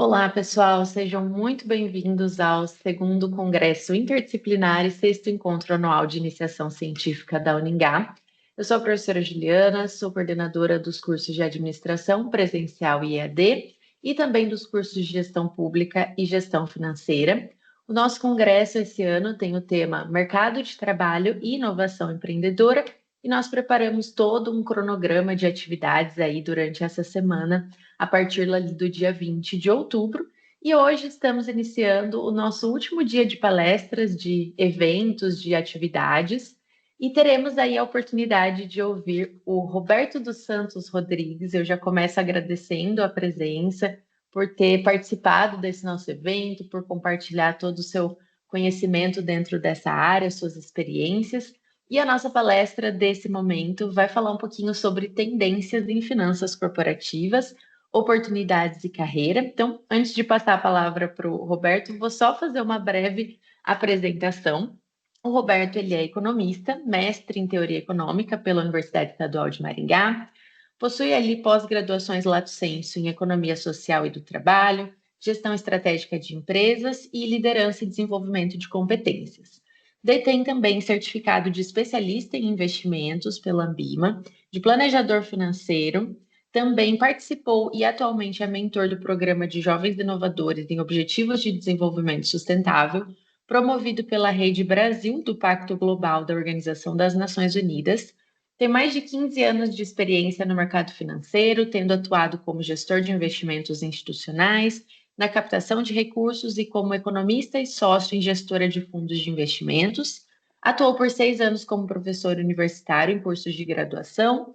Olá, pessoal, sejam muito bem-vindos ao segundo Congresso Interdisciplinar e sexto Encontro Anual de Iniciação Científica da Uningá. Eu sou a professora Juliana, sou coordenadora dos cursos de Administração Presencial e EAD e também dos cursos de Gestão Pública e Gestão Financeira. O nosso congresso esse ano tem o tema Mercado de Trabalho e Inovação Empreendedora e nós preparamos todo um cronograma de atividades aí durante essa semana a partir do dia 20 de outubro. E hoje estamos iniciando o nosso último dia de palestras, de eventos, de atividades. E teremos aí a oportunidade de ouvir o Roberto dos Santos Rodrigues. Eu já começo agradecendo a presença, por ter participado desse nosso evento, por compartilhar todo o seu conhecimento dentro dessa área, suas experiências. E a nossa palestra desse momento vai falar um pouquinho sobre tendências em finanças corporativas, oportunidades e carreira. Então, antes de passar a palavra para o Roberto, vou só fazer uma breve apresentação. O Roberto, ele é economista, mestre em teoria econômica pela Universidade Estadual de Maringá, possui ali pós-graduações lato sensu em economia social e do trabalho, gestão estratégica de empresas e liderança e desenvolvimento de competências. Detém também certificado de especialista em investimentos pela Ambima, de planejador financeiro. Também participou e atualmente é mentor do programa de Jovens Inovadores em Objetivos de Desenvolvimento Sustentável, promovido pela Rede Brasil do Pacto Global da Organização das Nações Unidas. Tem mais de 15 anos de experiência no mercado financeiro, tendo atuado como gestor de investimentos institucionais, na captação de recursos e como economista e sócio em gestora de fundos de investimentos. Atuou por 6 anos como professor universitário em cursos de graduação,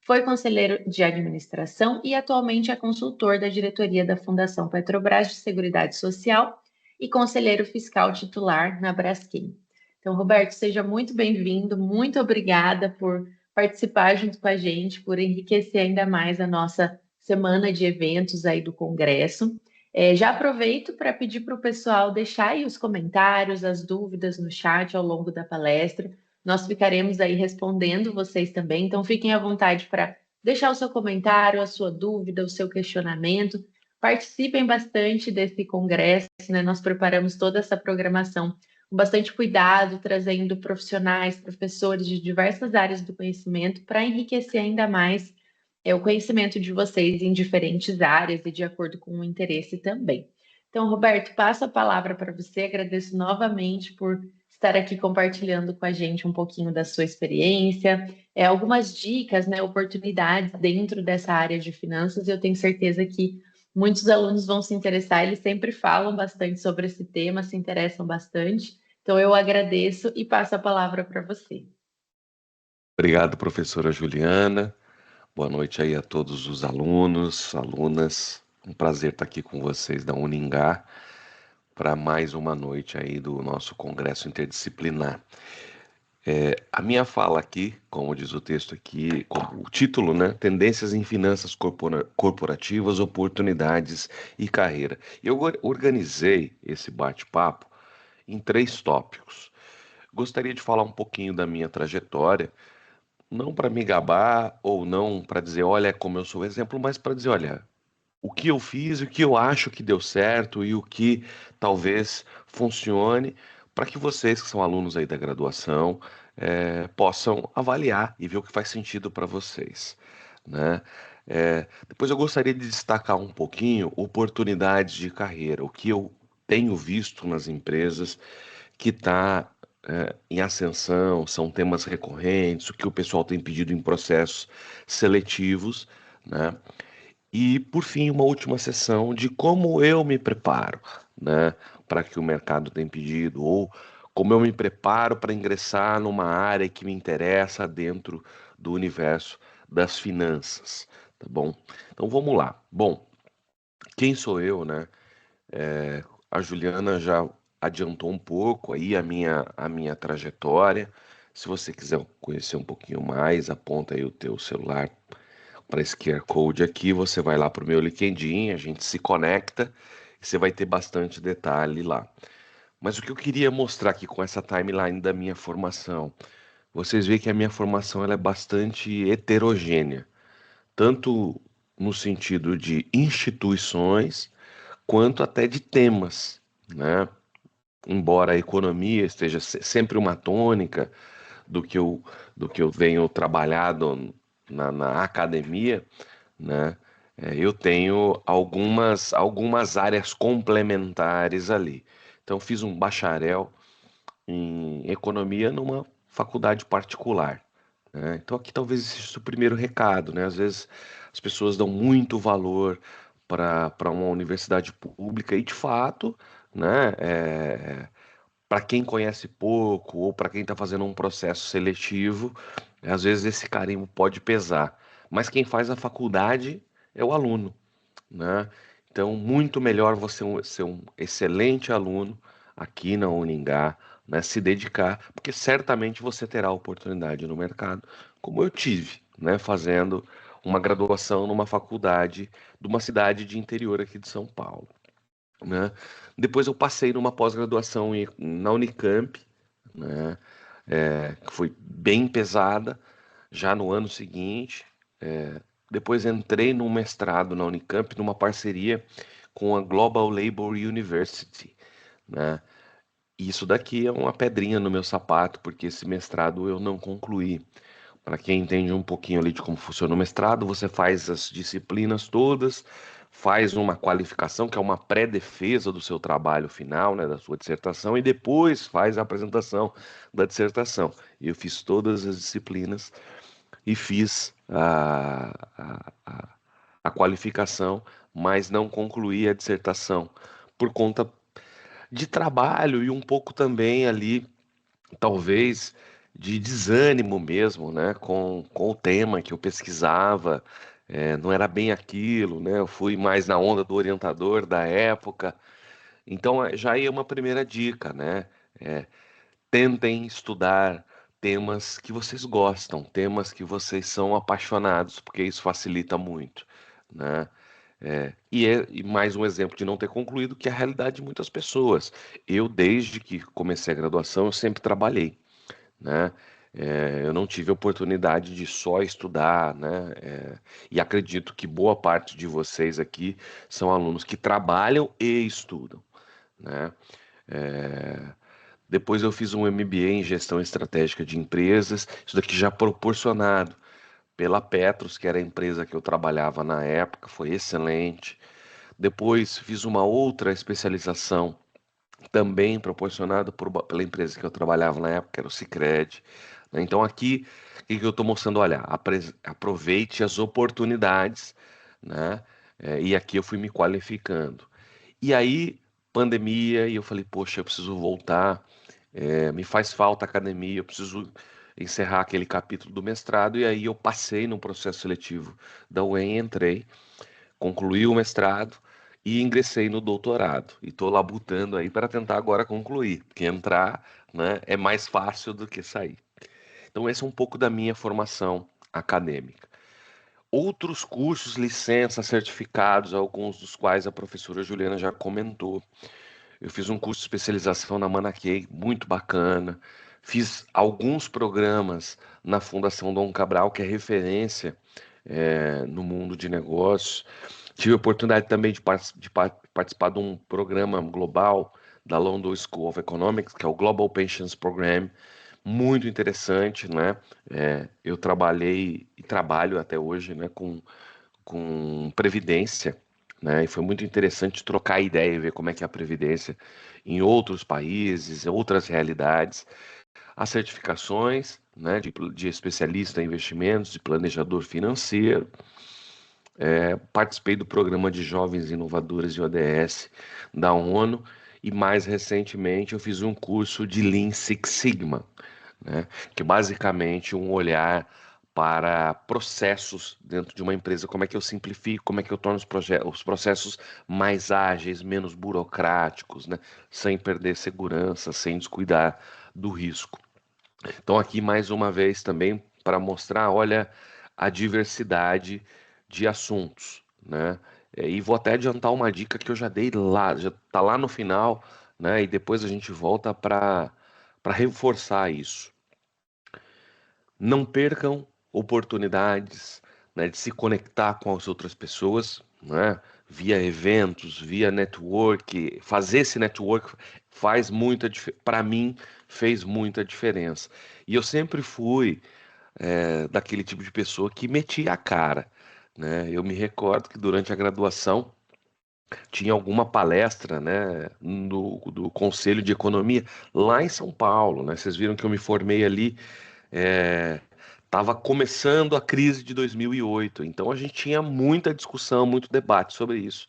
foi conselheiro de administração e atualmente é consultor da diretoria da Fundação Petrobras de Seguridade Social e conselheiro fiscal titular na Braskem. Então, Roberto, seja muito bem-vindo, muito obrigada por participar junto com a gente, por enriquecer ainda mais a nossa semana de eventos aí do Congresso. Já aproveito para pedir para o pessoal deixar aí os comentários, as dúvidas no chat ao longo da palestra. Nós ficaremos aí respondendo vocês também, então fiquem à vontade para deixar o seu comentário, a sua dúvida, o seu questionamento. Participem bastante desse congresso, né? Nós preparamos toda essa programação com bastante cuidado, trazendo profissionais, professores de diversas áreas do conhecimento para enriquecer ainda mais o conhecimento de vocês em diferentes áreas e de acordo com o interesse também. Então, Roberto, passo a palavra para você. Agradeço novamente por estar aqui compartilhando com a gente um pouquinho da sua experiência, algumas dicas, né, oportunidades dentro dessa área de finanças. Eu tenho certeza que muitos alunos vão se interessar, eles sempre falam bastante sobre esse tema, se interessam bastante. Então, eu agradeço e passo a palavra para você. Obrigado, professora Juliana. Boa noite aí a todos os alunos, alunas. Um prazer estar aqui com vocês da Uningá para mais uma noite aí do nosso Congresso Interdisciplinar. A minha fala aqui, como diz o texto aqui, como o título, né? Tendências em finanças corporativas, oportunidades e carreira. Eu organizei esse bate-papo em 3 tópicos. Gostaria de falar um pouquinho da minha trajetória, não para me gabar ou não para dizer, olha como eu sou exemplo, mas para dizer, olha, o que eu fiz, o que eu acho que deu certo e o que talvez funcione para que vocês que são alunos aí da graduação possam avaliar e ver o que faz sentido para vocês, né? Depois eu gostaria de destacar um pouquinho oportunidades de carreira, o que eu tenho visto nas empresas que está em ascensão, são temas recorrentes, o que o pessoal tem pedido em processos seletivos, né? E, por fim, uma última sessão de como eu me preparo, né, para que o mercado tem pedido, ou como eu me preparo para ingressar numa área que me interessa dentro do universo das finanças, tá bom? Então vamos lá. Bom, quem sou eu, né? A Juliana já adiantou um pouco aí a minha trajetória. Se você quiser conhecer um pouquinho mais, aponta aí o teu celular para esse QR Code aqui, você vai lá para o meu LinkedIn, a gente se conecta e você vai ter bastante detalhe lá. Mas o que eu queria mostrar aqui com essa timeline da minha formação, vocês veem que a minha formação ela é bastante heterogênea, tanto no sentido de instituições, quanto até de temas, né? Embora a economia esteja sempre uma tônica do que eu venho trabalhado na academia, né? Eu tenho algumas áreas complementares ali. Então, fiz um bacharel em economia numa faculdade particular, né? Então, aqui talvez esse seja o primeiro recado, né? Às vezes as pessoas dão muito valor para uma universidade pública e, de fato, né? Para quem conhece pouco ou para quem está fazendo um processo seletivo, às vezes esse carimbo pode pesar. Mas quem faz a faculdade é o aluno, né? Então, muito melhor você ser um excelente aluno aqui na Uningá, né? Se dedicar, porque certamente você terá oportunidade no mercado, como eu tive, né? Fazendo uma graduação numa faculdade de uma cidade de interior aqui de São Paulo, né? Depois eu passei numa pós-graduação na Unicamp, né? Que foi bem pesada, já no ano seguinte. Depois entrei num mestrado na Unicamp, numa parceria com a Global Labor University, né? E isso daqui é uma pedrinha no meu sapato, porque esse mestrado eu não concluí. Para quem entende um pouquinho ali de como funciona o mestrado, você faz as disciplinas todas, faz uma qualificação, que é uma pré-defesa do seu trabalho final, né, da sua dissertação, e depois faz a apresentação da dissertação. Eu fiz todas as disciplinas e fiz a qualificação, mas não concluí a dissertação por conta de trabalho e um pouco também ali, talvez, de desânimo mesmo, né, com o tema que eu pesquisava. Não era bem aquilo, né? Eu fui mais na onda do orientador da época. Então, já aí é uma primeira dica, né? É, tentem estudar temas que vocês gostam, temas que vocês são apaixonados, porque isso facilita muito, né? E mais um exemplo de não ter concluído, que é a realidade de muitas pessoas. Eu, desde que comecei a graduação, eu sempre trabalhei, né? Eu não tive a oportunidade de só estudar, né? E acredito que boa parte de vocês aqui são alunos que trabalham e estudam, né? É, Depois eu fiz um MBA em gestão estratégica de empresas, isso daqui já proporcionado pela Petros, que era a empresa que eu trabalhava na época, foi excelente. Depois fiz uma outra especialização, também proporcionada pela empresa que eu trabalhava na época, que era o Sicredi, né? Então aqui, o que que eu estou mostrando? Olha, aproveite as oportunidades, né? E aqui eu fui me qualificando. E aí, pandemia, e eu falei, poxa, eu preciso voltar, me faz falta a academia, eu preciso encerrar aquele capítulo do mestrado, e aí eu passei no processo seletivo da UEM, entrei, concluí o mestrado e ingressei no doutorado. E estou labutando aí para tentar agora concluir, porque entrar, né, é mais fácil do que sair. Então, esse é um pouco da minha formação acadêmica. Outros cursos, licenças, certificados, alguns dos quais a professora Juliana já comentou. Eu fiz um curso de especialização na Manaquei, muito bacana. Fiz alguns programas na Fundação Dom Cabral, que é referência no mundo de negócios. Tive a oportunidade também de participar de um programa global da London School of Economics, que é o Global Pensions Program, muito interessante, né? Eu trabalhei e trabalho até hoje, né, com previdência, né? E foi muito interessante trocar ideia e ver como é que é a previdência em outros países, outras realidades. As certificações, né, de especialista em investimentos, de planejador financeiro. Participei do programa de jovens inovadores de ODS da ONU e mais recentemente eu fiz um curso de Lean Six Sigma, né? Que é basicamente um olhar para processos dentro de uma empresa, como é que eu simplifico, como é que eu torno os processos mais ágeis, menos burocráticos, né? Sem perder segurança, sem descuidar do risco. Então aqui mais uma vez também para mostrar, olha, a diversidade de assuntos, né? E vou até adiantar uma dica que eu já dei lá, já tá lá no final, né? E depois a gente volta para reforçar isso. Não percam oportunidades, né, de se conectar com as outras pessoas, né? via eventos, via network. Fazer esse network faz muita diferença. Para mim, fez muita diferença. E eu sempre fui daquele tipo de pessoa que metia a cara, né? Eu me recordo que durante a graduação tinha alguma palestra, né, do Conselho de Economia lá em São Paulo, né? Vocês viram que eu me formei ali, estava começando a crise de 2008, então a gente tinha muita discussão, muito debate sobre isso.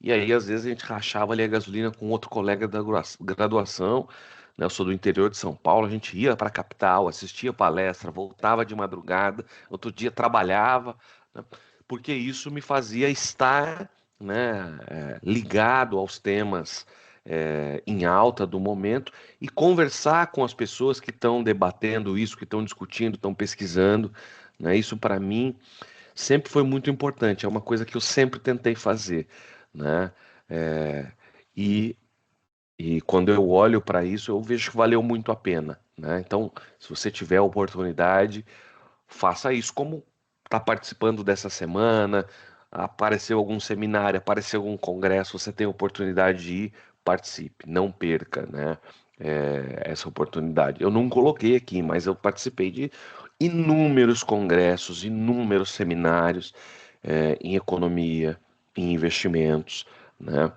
E aí, às vezes, a gente rachava ali a gasolina com outro colega da graduação, né? Eu sou do interior de São Paulo, a gente ia para a capital, assistia palestra, voltava de madrugada, outro dia trabalhava, né? Porque isso me fazia estar, né, ligado aos temas em alta do momento e conversar com as pessoas que estão debatendo isso, que estão discutindo, estão pesquisando, né? Isso para mim sempre foi muito importante, é uma coisa que eu sempre tentei fazer, né? É, e, e quando eu olho para isso, eu vejo que valeu muito a pena, né? Então, se você tiver a oportunidade, faça isso, como está participando dessa semana, apareceu algum seminário, apareceu algum congresso, você tem a oportunidade de ir, participe, não perca, né? Essa oportunidade. Eu não coloquei aqui, mas eu participei de inúmeros congressos, inúmeros seminários, em economia, em investimentos, né?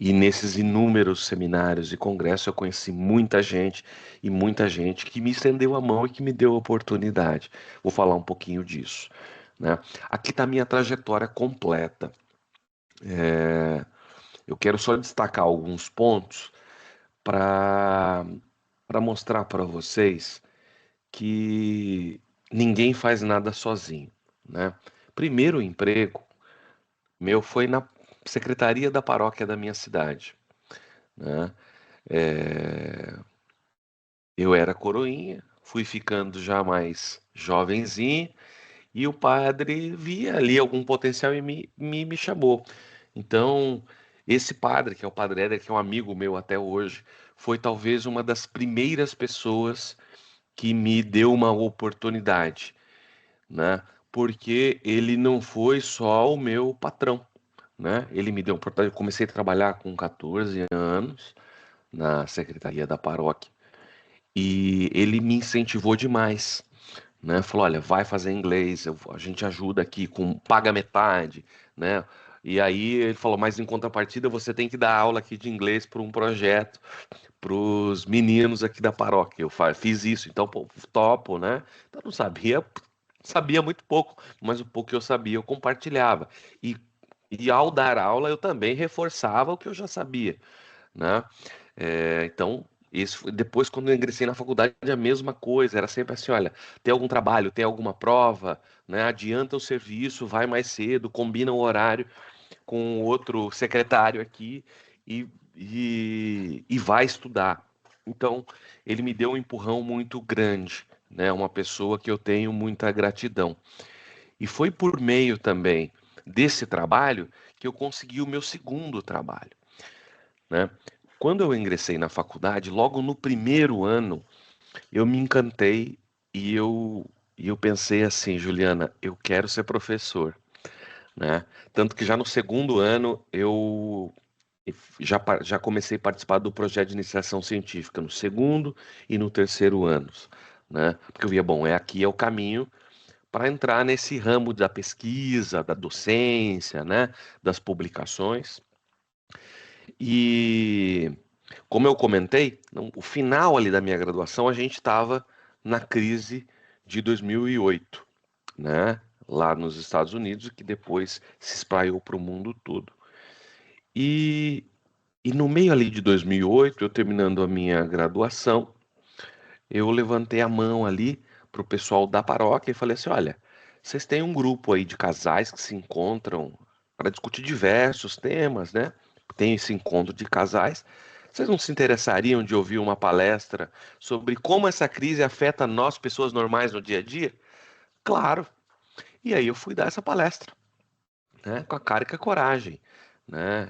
E nesses inúmeros seminários e congressos eu conheci muita gente e muita gente que me estendeu a mão e que me deu a oportunidade. Vou falar um pouquinho disso, né? Aqui está a minha trajetória completa. Eu quero só destacar alguns pontos para mostrar para vocês que ninguém faz nada sozinho, né? Primeiro emprego meu foi na secretaria da paróquia da minha cidade, né? É, Eu era coroinha, fui ficando já mais jovenzinho e o padre via ali algum potencial e me chamou. Então, esse padre, que é o Padre Éder, que é um amigo meu até hoje, foi talvez uma das primeiras pessoas que me deu uma oportunidade, né? Porque ele não foi só o meu patrão, né? Ele me deu uma oportunidade. Eu comecei a trabalhar com 14 anos na secretaria da paróquia e ele me incentivou demais, né? Falou, olha, vai fazer inglês, a gente ajuda aqui com paga metade, né? E aí ele falou, mas em contrapartida você tem que dar aula aqui de inglês para um projeto para os meninos aqui da paróquia. Fiz isso, então pô, topo, né? Então não sabia, sabia muito pouco, mas o pouco que eu sabia eu compartilhava. E, e ao dar aula eu também reforçava o que eu já sabia, né? Então, depois, quando eu ingressei na faculdade, a mesma coisa, era sempre assim, olha, tem algum trabalho, tem alguma prova, né? Adianta o serviço, vai mais cedo, combina o horário com outro secretário aqui e vai estudar. Então, ele me deu um empurrão muito grande, né? Uma pessoa que eu tenho muita gratidão. E foi por meio também desse trabalho que eu consegui o meu segundo trabalho, né? Quando eu ingressei na faculdade, logo no primeiro ano, eu me encantei e eu pensei assim, Juliana, eu quero ser professor, né? Tanto que já no segundo ano eu já comecei a participar do projeto de iniciação científica no segundo e no terceiro anos, né? Porque eu via, bom, aqui é o caminho para entrar nesse ramo da pesquisa, da docência, né? Das publicações. E como eu comentei, o final ali da minha graduação, a gente estava na crise de 2008, né? Lá nos Estados Unidos, que depois se espraiou para o mundo todo. E, e no meio ali de 2008, eu terminando a minha graduação, eu levantei a mão ali para o pessoal da paróquia e falei assim: olha, vocês têm um grupo aí de casais que se encontram para discutir diversos temas, né? Tem esse encontro de casais. Vocês não se interessariam de ouvir uma palestra sobre como essa crise afeta nós, pessoas normais, no dia a dia? Claro. E aí eu fui dar essa palestra, né? Com a cara e com a coragem, né?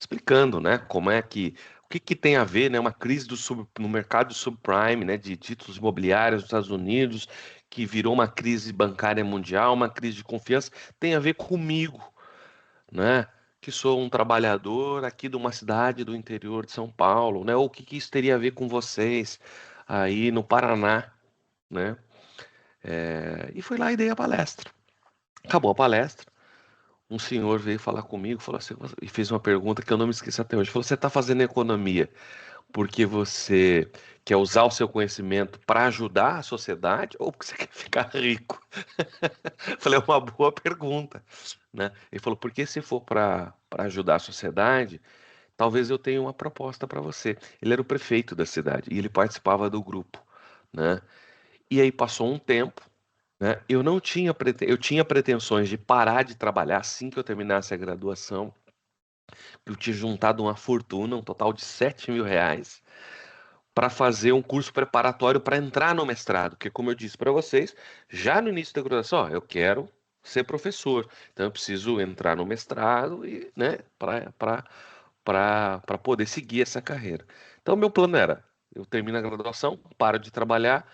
Explicando, né, como é que o que tem a ver, né, uma crise no mercado subprime, né, de títulos imobiliários nos Estados Unidos, que virou uma crise bancária mundial, uma crise de confiança, tem a ver comigo, né? Que sou um trabalhador aqui de uma cidade do interior de São Paulo, né? Ou o que que isso teria a ver com vocês aí no Paraná, né? E fui lá e dei a palestra. Acabou a palestra. Um senhor veio falar comigo, falou assim, e fez uma pergunta que eu não me esqueci até hoje. Falou: você está fazendo economia porque você quer usar o seu conhecimento para ajudar a sociedade ou porque você quer ficar rico? Falei: é uma boa pergunta, né? Ele falou: porque se for para ajudar a sociedade, talvez eu tenha uma proposta para você. Ele era o prefeito da cidade e ele participava do grupo, né? E aí passou um tempo, né? Eu não tinha eu tinha pretensões de parar de trabalhar assim que eu terminasse a graduação. Eu tinha juntado uma fortuna, um total de R$ 7.000, para fazer um curso preparatório para entrar no mestrado, porque como eu disse para vocês, já no início da graduação, ó, eu quero ser professor, então eu preciso entrar no mestrado e, né, para poder seguir essa carreira. Então meu plano era, eu termino a graduação, paro de trabalhar,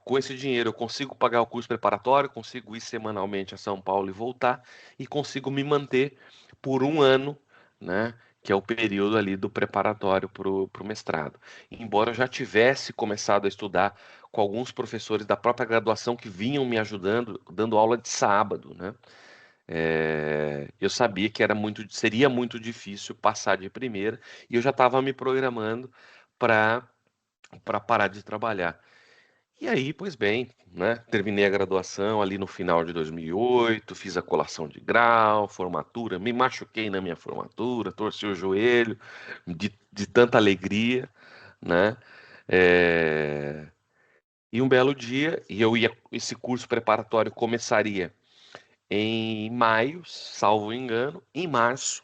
com esse dinheiro eu consigo pagar o curso preparatório, consigo ir semanalmente a São Paulo e voltar e consigo me manter por um ano, né? Que é o período ali do preparatório para o mestrado. Embora eu já tivesse começado a estudar com alguns professores da própria graduação que vinham me ajudando, dando aula de sábado, né? Eu sabia que seria muito difícil passar de primeira e eu já estava me programando para parar de trabalhar. E aí, pois bem, né? Terminei a graduação ali no final de 2008, fiz a colação de grau, formatura, me machuquei na minha formatura, torci o joelho de tanta alegria, né? É, E um belo dia, esse curso preparatório começaria em maio, salvo engano. Em março,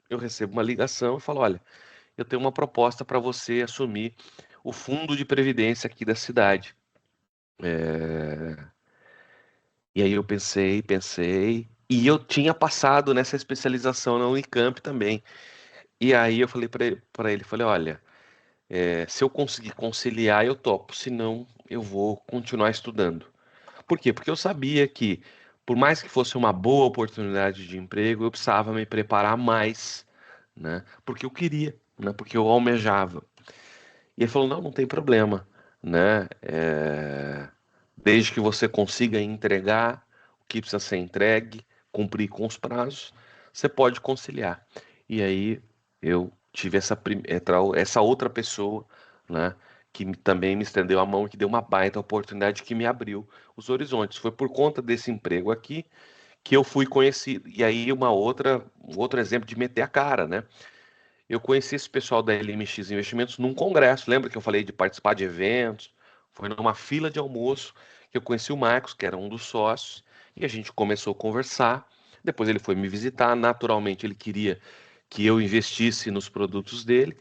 eu recebo uma ligação e falo: olha, eu tenho uma proposta para você assumir o fundo de previdência aqui da cidade. É, E aí eu pensei, e eu tinha passado nessa especialização na Unicamp também. E aí eu falei para ele, falei: olha, se eu conseguir conciliar, eu topo, senão eu vou continuar estudando. Por quê? Porque eu sabia que, por mais que fosse uma boa oportunidade de emprego, eu precisava me preparar mais, né? Porque eu queria, né? Porque eu almejava. E ele falou: não, não tem problema, né? Desde que você consiga entregar o que precisa ser entregue, cumprir com os prazos, você pode conciliar. E aí eu tive essa outra pessoa, né? Também me estendeu a mão, que deu uma baita oportunidade, que me abriu os horizontes. Foi por conta desse emprego aqui que eu fui conhecido. E aí um outro exemplo de meter a cara, né? Eu conheci esse pessoal da LMX Investimentos num congresso. Lembra que eu falei de participar de eventos? Foi numa fila de almoço que eu conheci o Marcos, que era um dos sócios, e a gente começou a conversar. Depois ele foi me visitar. Naturalmente, ele queria que eu investisse nos produtos dele.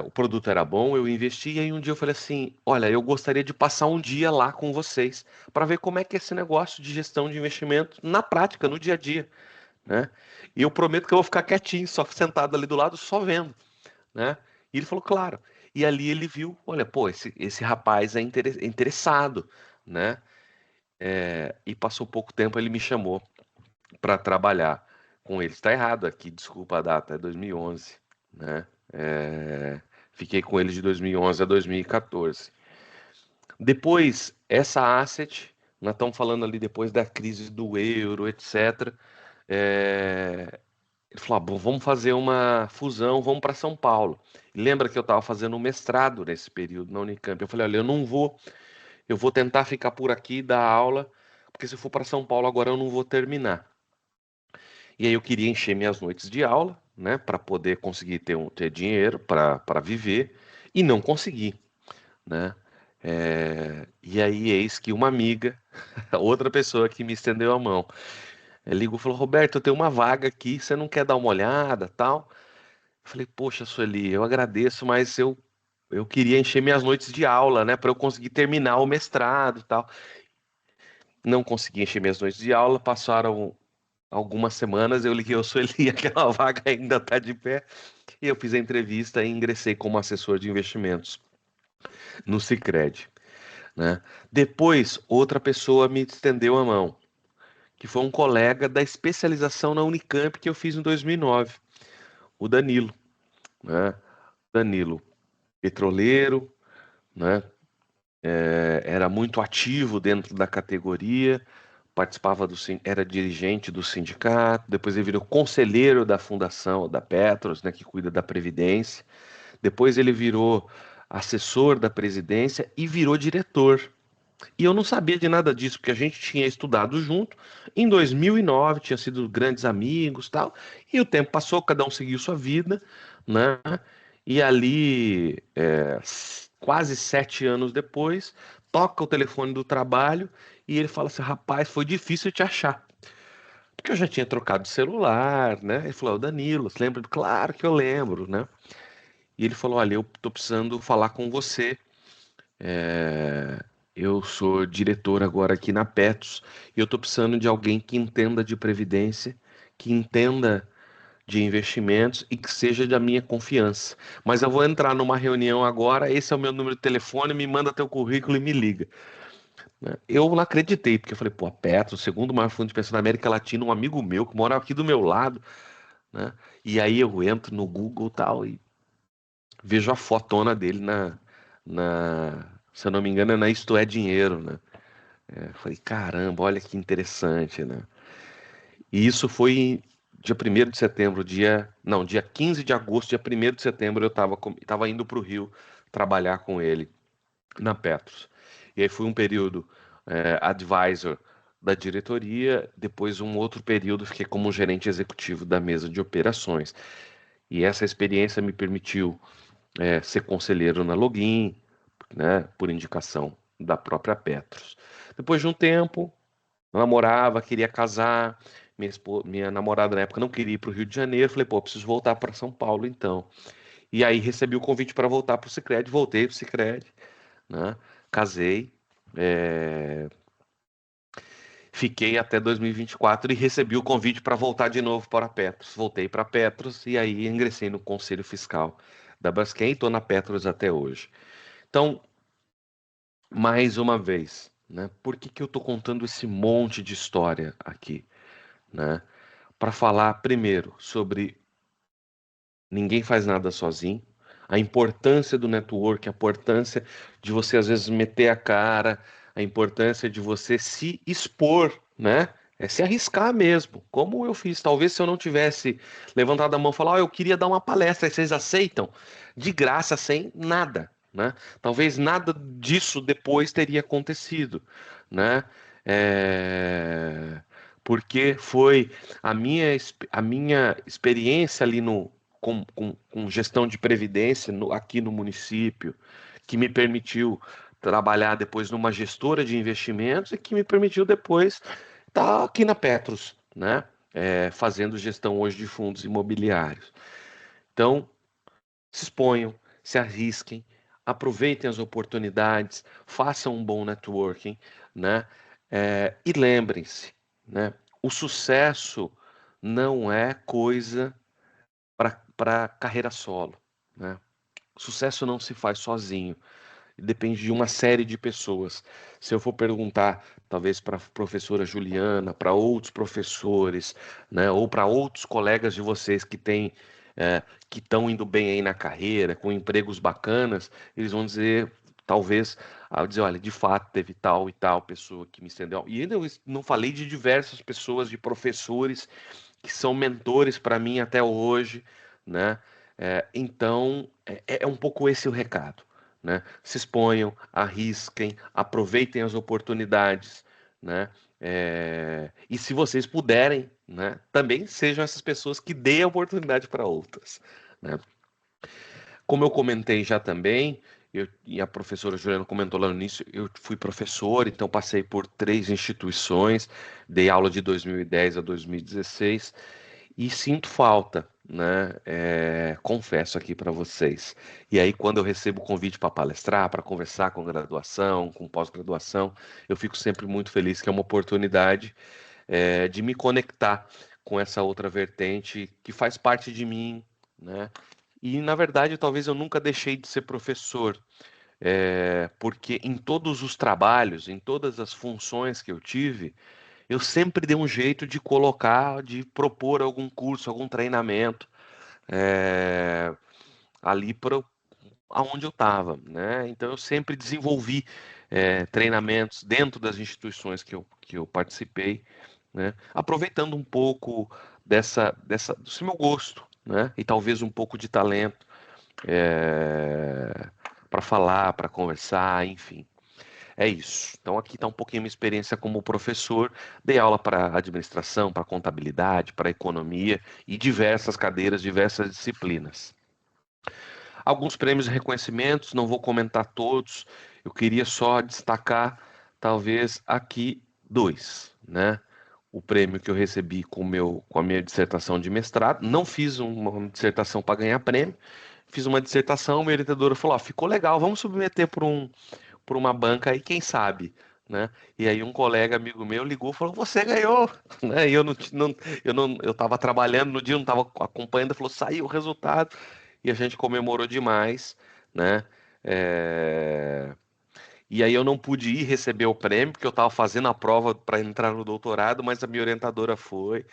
O produto era bom, eu investi. E aí um dia eu falei assim: olha, eu gostaria de passar um dia lá com vocês para ver como é que é esse negócio de gestão de investimento na prática, no dia a dia, né? E eu prometo que eu vou ficar quietinho, só sentado ali do lado, só vendo, né? E ele falou: claro. E ali ele viu: olha, pô, esse rapaz é interessado, né? E passou pouco tempo, ele me chamou para trabalhar com ele. Está errado aqui, desculpa a data, é 2011, né? Fiquei com ele de 2011 a 2014. Depois, essa asset, nós estamos falando ali depois da crise do euro, etc. É, Ele falou: ah, bom, vamos fazer uma fusão, vamos para São Paulo. E lembra que eu estava fazendo um mestrado nesse período na Unicamp? Eu falei: olha, eu não vou, eu vou tentar ficar por aqui e dar aula, porque se eu for para São Paulo agora eu não vou terminar. E aí eu queria encher minhas noites de aula, né, para poder conseguir ter dinheiro para viver, e não consegui, né? E aí eis que uma amiga, outra pessoa que me estendeu a mão, ligou e falou: Roberto, eu tenho uma vaga aqui, você não quer dar uma olhada, tal? Eu falei: poxa, Sueli, eu agradeço, mas eu queria encher minhas noites de aula, né, para eu conseguir terminar o mestrado e tal. Não consegui encher minhas noites de aula, passaram algumas semanas, eu liguei ao Sueli, aquela vaga ainda está de pé, e eu fiz a entrevista e ingressei como assessor de investimentos no Sicredi, né? Depois, outra pessoa me estendeu a mão, que foi um colega da especialização na Unicamp que eu fiz em 2009, o Danilo, né? Danilo, petroleiro, né? Era muito ativo dentro da categoria, participava era dirigente do sindicato, depois ele virou conselheiro da fundação da Petros, né, que cuida da Previdência. Depois ele virou assessor da presidência e virou diretor. E eu não sabia de nada disso, porque a gente tinha estudado junto. Em 2009, tinha sido grandes amigos, tal. E o tempo passou, cada um seguiu sua vida, né? E ali, quase 7 anos depois, toca o telefone do trabalho e ele fala assim: rapaz, foi difícil te achar. Porque eu já tinha trocado de celular, né? Ele falou: Danilo, você lembra? Claro que eu lembro, né? E ele falou: olha, eu tô precisando falar com você. É, Eu sou diretor agora aqui na Petros e eu tô precisando de alguém que entenda de previdência, que entenda de investimentos e que seja da minha confiança. Mas eu vou entrar numa reunião agora, esse é o meu número de telefone, me manda teu currículo e me liga, né? Eu não acreditei, porque eu falei, pô, a Petros, o segundo maior fundo de pensão da América Latina, um amigo meu que mora aqui do meu lado, né? E aí eu entro no Google e tal e vejo a fotona dele se eu não me engano, é na Isto é Dinheiro, né? Falei, caramba, olha que interessante, né? E isso foi dia 1º de setembro, dia 15 de agosto, dia 1º de setembro, eu tava indo para o Rio trabalhar com ele na Petros. E aí foi um período advisor da diretoria, depois um outro período fiquei como gerente executivo da mesa de operações. E essa experiência me permitiu ser conselheiro na Login, né, por indicação da própria Petros. Depois de um tempo, eu namorava, queria casar, minha namorada na época não queria ir para o Rio de Janeiro, falei, pô, preciso voltar para São Paulo então. E aí recebi o convite para voltar para o Sicredi, voltei para o Sicredi, né, casei, é, fiquei até 2024 e recebi o convite para voltar de novo para a Petros. Voltei para a Petros e aí ingressei no Conselho Fiscal da Braskem e estou na Petros até hoje. Então, mais uma vez, né? Por que que eu estou contando esse monte de história aqui, né? Para falar primeiro sobre ninguém faz nada sozinho, a importância do network, a importância de você às vezes meter a cara, a importância de você se expor, né? É se arriscar mesmo, como eu fiz. Talvez se eu não tivesse levantado a mão e falar, eu queria dar uma palestra, e vocês aceitam? De graça, sem nada, né? Talvez nada disso depois teria acontecido, né? É, Porque foi a minha experiência ali com gestão de previdência aqui no município, que me permitiu trabalhar depois numa gestora de investimentos e que me permitiu depois estar aqui na Petros, né? Fazendo gestão hoje de fundos imobiliários. Então, se exponham, se arrisquem, aproveitem as oportunidades, façam um bom networking, né? E lembrem-se, né? O sucesso não é coisa para carreira solo, né? O sucesso não se faz sozinho, depende de uma série de pessoas. Se eu for perguntar, talvez para a professora Juliana, para outros professores, né, ou para outros colegas de vocês que estão indo bem aí na carreira, com empregos bacanas, eles vão dizer, talvez, dizer, olha, de fato teve tal e tal pessoa que me estendeu. E ainda eu não falei de diversas pessoas, de professores que são mentores para mim até hoje, né? Então, é um pouco esse o recado, né? Se exponham, arrisquem, aproveitem as oportunidades, né? E se vocês puderem, né, também sejam essas pessoas que deem a oportunidade para outras, né? Como eu comentei já também, e a professora Juliana comentou lá no início, eu fui professor, então passei por 3 instituições, dei aula de 2010 a 2016 e sinto falta, né? Confesso aqui para vocês. E aí, quando eu recebo o convite para palestrar, para conversar com graduação, com pós-graduação, eu fico sempre muito feliz que é uma oportunidade, de me conectar com essa outra vertente que faz parte de mim, né? E, na verdade, talvez eu nunca deixei de ser professor, porque em todos os trabalhos, em todas as funções que eu tive, eu sempre dei um jeito de colocar, de propor algum curso, algum treinamento é, ali para aonde eu estava, né? Então eu sempre desenvolvi treinamentos dentro das instituições que eu participei, né? Aproveitando um pouco desse meu gosto, né? E talvez um pouco de talento para falar, para conversar, enfim. É isso. Então aqui está um pouquinho a minha experiência como professor. Dei aula para administração, para contabilidade, para economia e diversas cadeiras, diversas disciplinas. Alguns prêmios e reconhecimentos, não vou comentar todos. Eu queria só destacar, talvez aqui dois, né? O prêmio que eu recebi com a minha dissertação de mestrado. Não fiz uma dissertação para ganhar prêmio. Fiz uma dissertação, minha orientadora falou: ó, ficou legal, vamos submeter por uma banca aí, quem sabe, né? E aí um colega amigo meu ligou e falou: você ganhou, né? E eu estava trabalhando no dia, não estava acompanhando, falou: saiu o resultado e a gente comemorou demais, né? É, E aí eu não pude ir receber o prêmio porque eu estava fazendo a prova para entrar no doutorado, mas a minha orientadora foi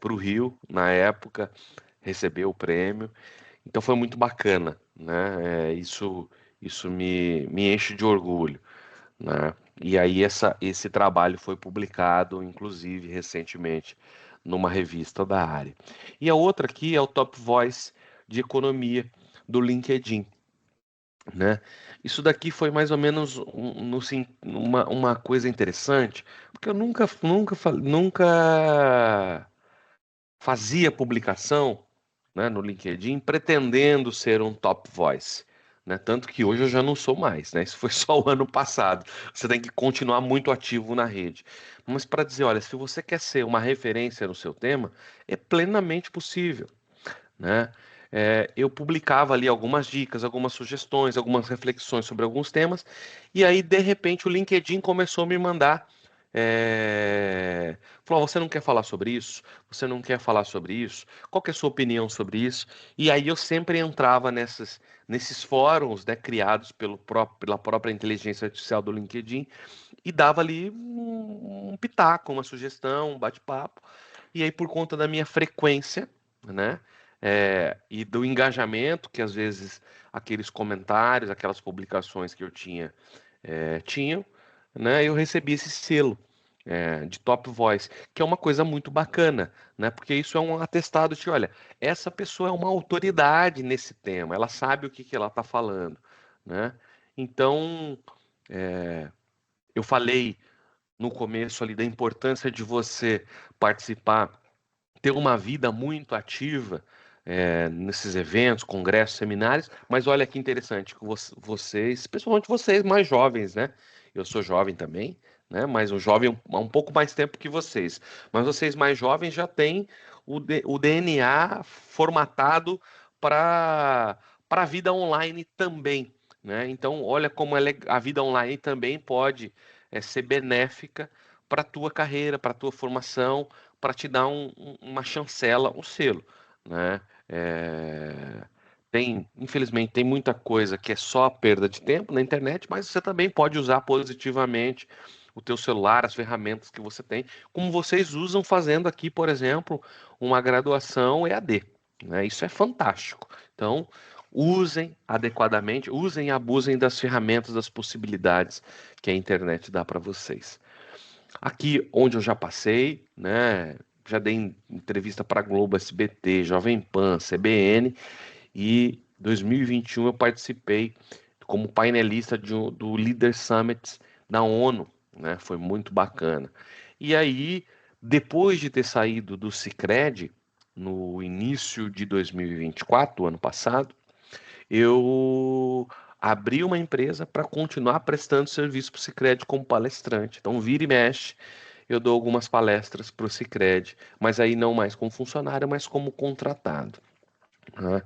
para o Rio na época, recebeu o prêmio. Então foi muito bacana, né? Isso me enche de orgulho, né? E aí esse trabalho foi publicado, inclusive, recentemente, numa revista da área. E a outra aqui é o Top Voice de Economia do LinkedIn, né? Isso daqui foi mais ou menos uma coisa interessante, porque eu nunca fazia publicação, né, no LinkedIn pretendendo ser um top voice, né? Tanto que hoje eu já não sou mais, né? Isso foi só o ano passado. Você tem que continuar muito ativo na rede. Mas para dizer, olha, se você quer ser uma referência no seu tema, é plenamente possível, né? Eu publicava ali algumas dicas, algumas sugestões, algumas reflexões sobre alguns temas, e aí de repente o LinkedIn começou a me mandar. Falou: "Ó, você não quer falar sobre isso? Você não quer falar sobre isso? Qual que é a sua opinião sobre isso?" E aí eu sempre entrava nesses fóruns, né, criados pela própria inteligência artificial do LinkedIn e dava ali um pitaco, uma sugestão, um bate-papo. E aí, por conta da minha frequência, né, e do engajamento que às vezes aqueles comentários, aquelas publicações que eu tinham, né, eu recebi esse selo de Top Voice, que é uma coisa muito bacana, né, porque isso é um atestado de, olha, essa pessoa é uma autoridade nesse tema, ela sabe o que que ela está falando, né? Então, eu falei no começo ali da importância de você participar, ter uma vida muito ativa nesses eventos, congressos, seminários, mas olha que interessante, que vocês, principalmente vocês mais jovens, né? Eu sou jovem também, né? Mas um jovem há um pouco mais tempo que vocês. Mas vocês mais jovens já têm o DNA formatado para a vida online também, né? Então, olha como a vida online também pode ser benéfica para a tua carreira, para a tua formação, para te dar uma chancela, um selo, né? É, infelizmente, tem muita coisa que é só perda de tempo na internet, mas você também pode usar positivamente o teu celular, as ferramentas que você tem, como vocês usam fazendo aqui, por exemplo, uma graduação EAD, né? Isso é fantástico. Então, usem adequadamente, usem e abusem das ferramentas, das possibilidades que a internet dá para vocês. Aqui onde eu já passei, né? Já dei entrevista para Globo, SBT, Jovem Pan, CBN e 2021 eu participei como painelista do Leader Summit da ONU, né? Foi muito bacana. E aí, depois de ter saído do Sicredi no início de 2024, ano passado, eu abri uma empresa para continuar prestando serviço para o Sicredi como palestrante. Então, vira e mexe, eu dou algumas palestras para o Sicredi, mas aí não mais como funcionário, mas como contratado, né?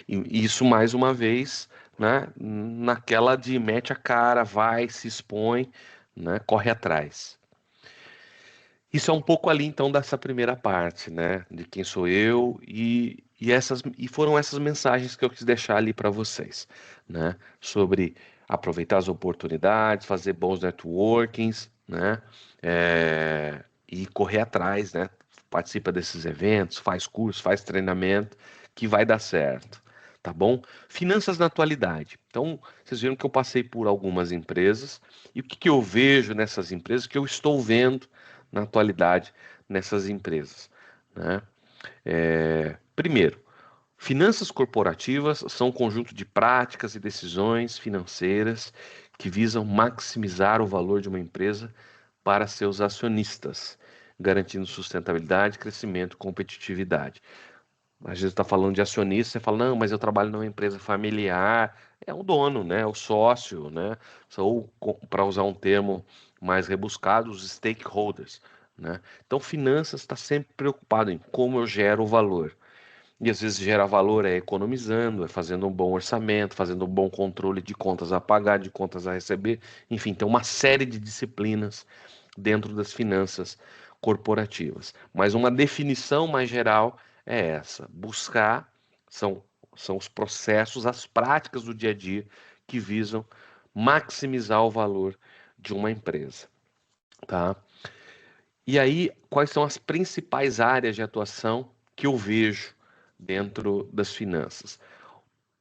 E isso mais uma vez, né, naquela de mete a cara, vai, se expõe, né, corre atrás. Isso é um pouco ali então dessa primeira parte, né, de quem sou eu e foram essas mensagens que eu quis deixar ali para vocês, né, sobre aproveitar as oportunidades, fazer bons networkings, né? E correr atrás, né? Participa desses eventos, faz curso, faz treinamento, que vai dar certo, tá bom? Finanças na atualidade. Então, vocês viram que eu passei por algumas empresas e o que eu vejo nessas empresas, o que eu estou vendo na atualidade nessas empresas, né? Primeiro, finanças corporativas são um conjunto de práticas e decisões financeiras que visam maximizar o valor de uma empresa para seus acionistas, garantindo sustentabilidade, crescimento e competitividade. Às vezes está falando de acionista, você fala, não, mas eu trabalho numa empresa familiar, é o dono, né? O sócio, né? Ou, para usar um termo mais rebuscado, os stakeholders, né? Então, finanças está sempre preocupado em como eu gero o valor. E às vezes gerar valor é economizando, é fazendo um bom orçamento, fazendo um bom controle de contas a pagar, de contas a receber. Enfim, tem uma série de disciplinas dentro das finanças corporativas. Mas uma definição mais geral é essa: buscar são, são os processos, as práticas do dia a dia que visam maximizar o valor de uma empresa, tá? E aí, quais são as principais áreas de atuação que eu vejo dentro das finanças?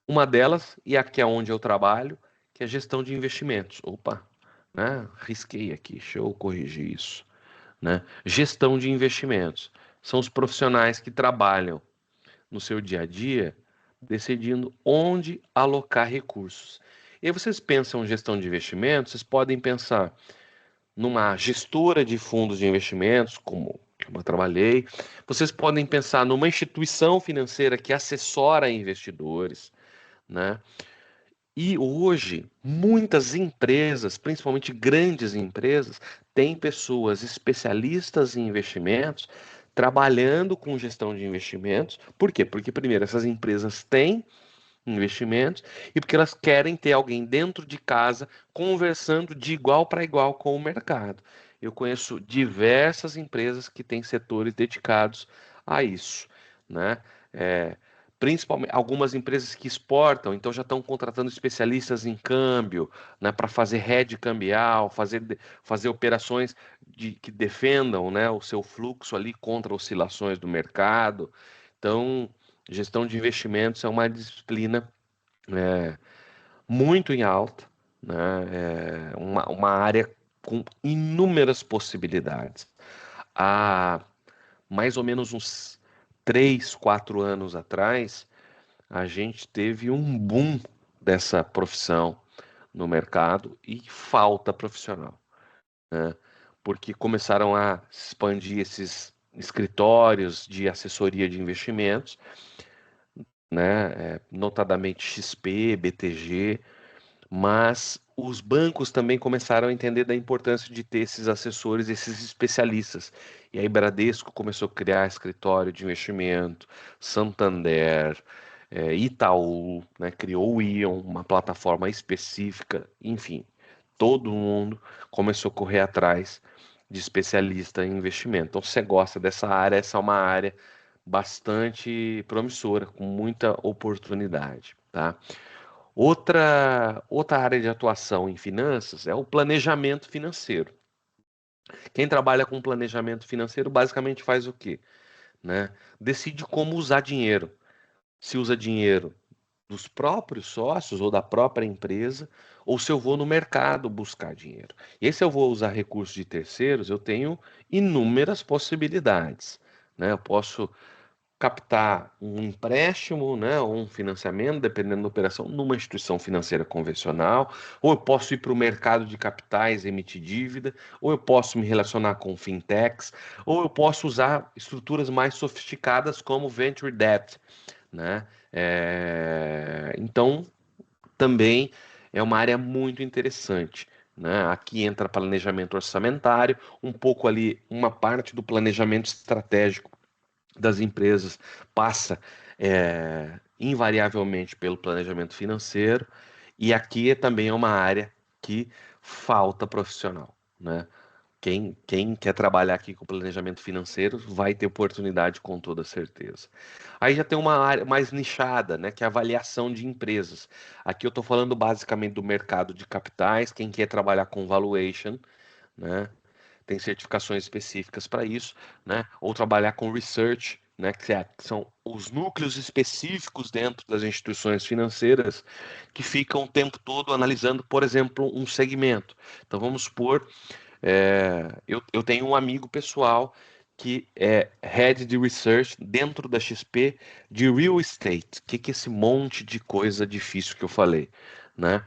Uma delas, e aqui é onde eu trabalho, que é gestão de investimentos. Opa, né? Risquei aqui, deixa eu corrigir isso, né? Gestão de investimentos. São os profissionais que trabalham no seu dia a dia decidindo onde alocar recursos. E aí vocês pensam em gestão de investimentos, vocês podem pensar numa gestora de fundos de investimentos, como eu trabalhei. Vocês podem pensar numa instituição financeira que assessora investidores, né? E hoje, muitas empresas, principalmente grandes empresas, têm pessoas especialistas em investimentos trabalhando com gestão de investimentos. Por quê? Porque, primeiro, essas empresas têm investimentos e porque elas querem ter alguém dentro de casa conversando de igual para igual com o mercado. Eu conheço diversas empresas que têm setores dedicados a isso, né? É, principalmente algumas empresas que exportam, então já estão contratando especialistas em câmbio, né, para fazer hedge cambial, fazer operações que defendam, né, o seu fluxo ali contra oscilações do mercado. Então, gestão de investimentos é uma disciplina é, muito em alta, né? É uma área com inúmeras possibilidades. Há mais ou menos uns 3, 4 anos atrás, a gente teve um boom dessa profissão no mercado e falta profissional, né? Porque começaram a expandir esses escritórios de assessoria de investimentos, né? Notadamente XP, BTG, mas os bancos também começaram a entender da importância de ter esses assessores, esses especialistas. E aí Bradesco começou a criar escritório de investimento, Santander, Itaú, né, criou o Ion, uma plataforma específica, enfim, todo mundo começou a correr atrás de especialista em investimento. Então, se você gosta dessa área, essa é uma área bastante promissora, com muita oportunidade, tá? Outra área de atuação em finanças é o planejamento financeiro. Quem trabalha com planejamento financeiro basicamente faz o quê? Né? Decide como usar dinheiro. Se usa dinheiro dos próprios sócios ou da própria empresa, ou se eu vou no mercado buscar dinheiro. E aí, se eu vou usar recursos de terceiros, eu tenho inúmeras possibilidades, né? Eu posso captar um empréstimo, né, ou um financiamento, dependendo da operação, numa instituição financeira convencional, ou eu posso ir para o mercado de capitais, emitir dívida, ou eu posso me relacionar com fintechs, ou eu posso usar estruturas mais sofisticadas como venture debt, né? Então, também é uma área muito interessante. Né? Aqui entra planejamento orçamentário, um pouco ali, uma parte do planejamento estratégico das empresas passa invariavelmente pelo planejamento financeiro, e aqui também é uma área que falta profissional, né? Quem quer trabalhar aqui com planejamento financeiro vai ter oportunidade com toda certeza. Aí já tem uma área mais nichada, né, que é a avaliação de empresas. Aqui eu estou falando basicamente do mercado de capitais, quem quer trabalhar com valuation, né? tem certificações específicas para isso, né? Ou trabalhar com research, né? Que são os núcleos específicos dentro das instituições financeiras que ficam o tempo todo analisando, por exemplo, um segmento. Então, vamos supor, eu tenho um amigo pessoal que é Head de Research dentro da XP de Real Estate. O que que é esse monte de coisa difícil que eu falei, né?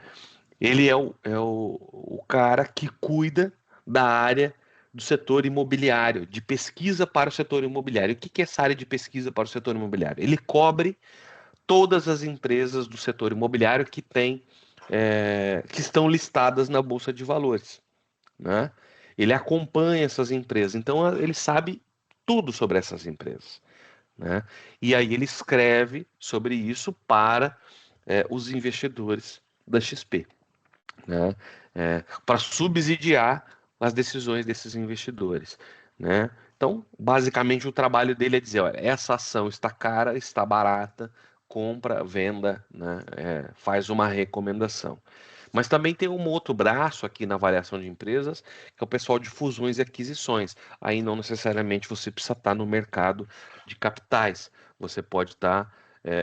Ele é o cara que cuida da área do setor imobiliário, de pesquisa para o setor imobiliário. O que que é essa área de pesquisa para o setor imobiliário? Ele cobre todas as empresas do setor imobiliário que estão listadas na Bolsa de Valores, né? Ele acompanha essas empresas, então ele sabe tudo sobre essas empresas, né? E aí ele escreve sobre isso para os investidores da XP, né? Para subsidiar as decisões desses investidores, né? Então, basicamente, o trabalho dele é dizer, olha, essa ação está cara, está barata, compra, venda, né? Faz uma recomendação. Mas também tem um outro braço aqui na avaliação de empresas, que é o pessoal de fusões e aquisições. Aí não necessariamente você precisa estar no mercado de capitais. Você pode estar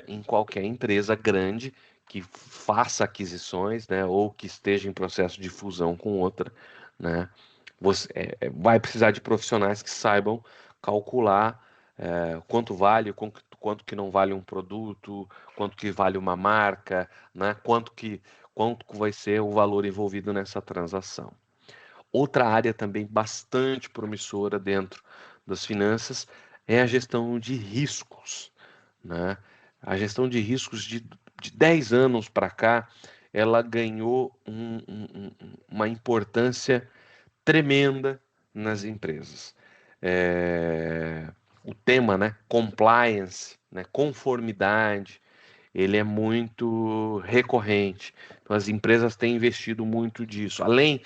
em qualquer empresa grande que faça aquisições, né, ou que esteja em processo de fusão com outra, né? Você vai precisar de profissionais que saibam calcular quanto vale, quanto que não vale um produto, quanto que vale uma marca, né? Quanto vai ser o valor envolvido nessa transação. Outra área também bastante promissora dentro das finanças é a gestão de riscos, né? A gestão de riscos de 10 anos para cá, ela ganhou uma importância tremenda nas empresas. É, o tema, né, compliance, né, conformidade, ele é muito recorrente. Então, as empresas têm investido muito disso. Além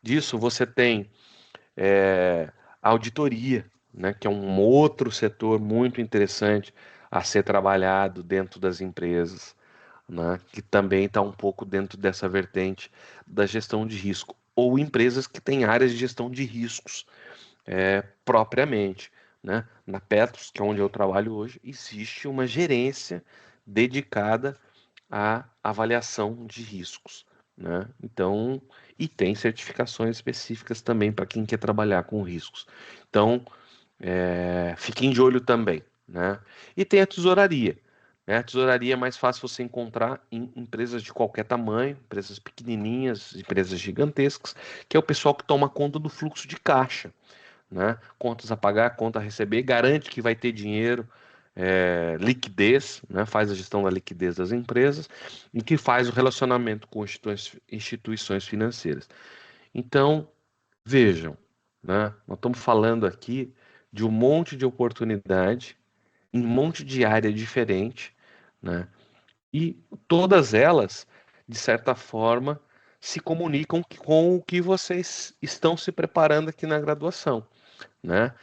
disso, você tem a auditoria, né, que é um outro setor muito interessante a ser trabalhado dentro das empresas, né, que também está um pouco dentro dessa vertente da gestão de risco, ou empresas que têm áreas de gestão de riscos propriamente. Né? Na Petros, que é onde eu trabalho hoje, existe uma gerência dedicada à avaliação de riscos. Né? Então, e tem certificações específicas também para quem quer trabalhar com riscos. Então, fiquem de olho também. Né? E tem a tesouraria. Né? A tesouraria é mais fácil você encontrar em empresas de qualquer tamanho, empresas pequenininhas, empresas gigantescas, que é o pessoal que toma conta do fluxo de caixa, né? Contas a pagar, conta a receber, garante que vai ter dinheiro, liquidez, né? Faz a gestão da liquidez das empresas e que faz o relacionamento com instituições financeiras. Então, vejam, né? Nós estamos falando aqui de um monte de oportunidade, em um monte de área diferente, né? E todas elas, de certa forma, se comunicam com o que vocês estão se preparando aqui na graduação, né?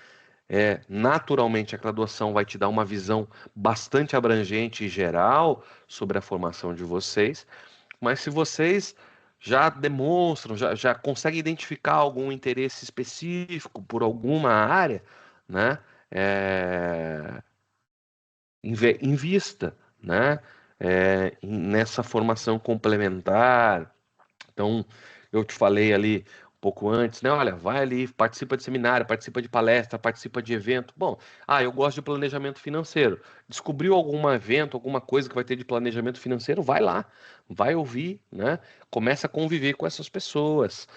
Naturalmente, a graduação vai te dar uma visão bastante abrangente e geral sobre a formação de vocês, mas se vocês já demonstram, já conseguem identificar algum interesse específico por alguma área, né? É, invista, né? Nessa formação complementar. Então, eu te falei ali um pouco antes, né? Olha, vai ali, participa de seminário, participa de palestra, participa de evento. Bom, eu gosto de planejamento financeiro. Descobriu algum evento, alguma coisa que vai ter de planejamento financeiro? Vai lá, vai ouvir, né? Começa a conviver com essas pessoas.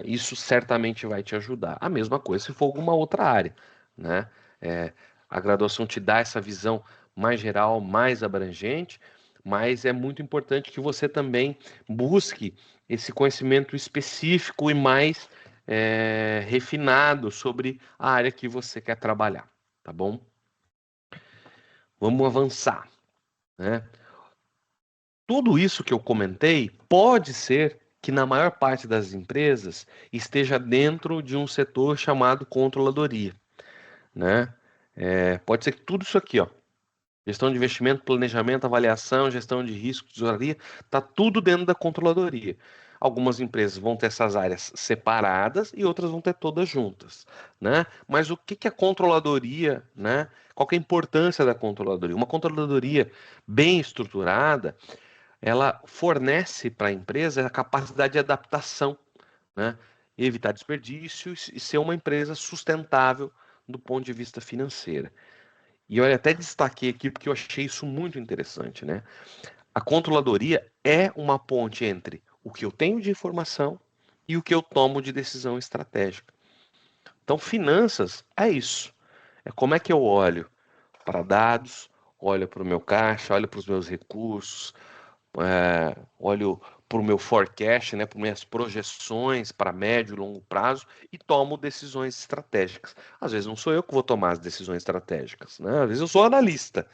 Isso certamente vai te ajudar. A mesma coisa se for alguma outra área, né? É, a graduação te dá essa visão mais geral, mais abrangente, mas é muito importante que você também busque esse conhecimento específico e mais refinado sobre a área que você quer trabalhar, tá bom? Vamos avançar, né? Tudo isso que eu comentei pode ser que na maior parte das empresas esteja dentro de um setor chamado controladoria, né? Pode ser que tudo isso aqui, ó, gestão de investimento, planejamento, avaliação, gestão de risco, tesouraria, está tudo dentro da controladoria. Algumas empresas vão ter essas áreas separadas e outras vão ter todas juntas, né? Mas o que que a controladoria, né? Qual que é a importância da controladoria? Uma controladoria bem estruturada, ela fornece para a empresa a capacidade de adaptação, né? Evitar desperdícios e ser uma empresa sustentável do ponto de vista financeiro. E eu até destaquei aqui porque eu achei isso muito interessante, né? A controladoria é uma ponte entre o que eu tenho de informação e o que eu tomo de decisão estratégica. Então, finanças é isso. É como é que eu olho para dados, olho para o meu caixa, olho para os meus recursos, olho para o meu forecast, né, para minhas projeções para médio e longo prazo e tomo decisões estratégicas. Às vezes não sou eu que vou tomar as decisões estratégicas, né? Às vezes eu sou analista,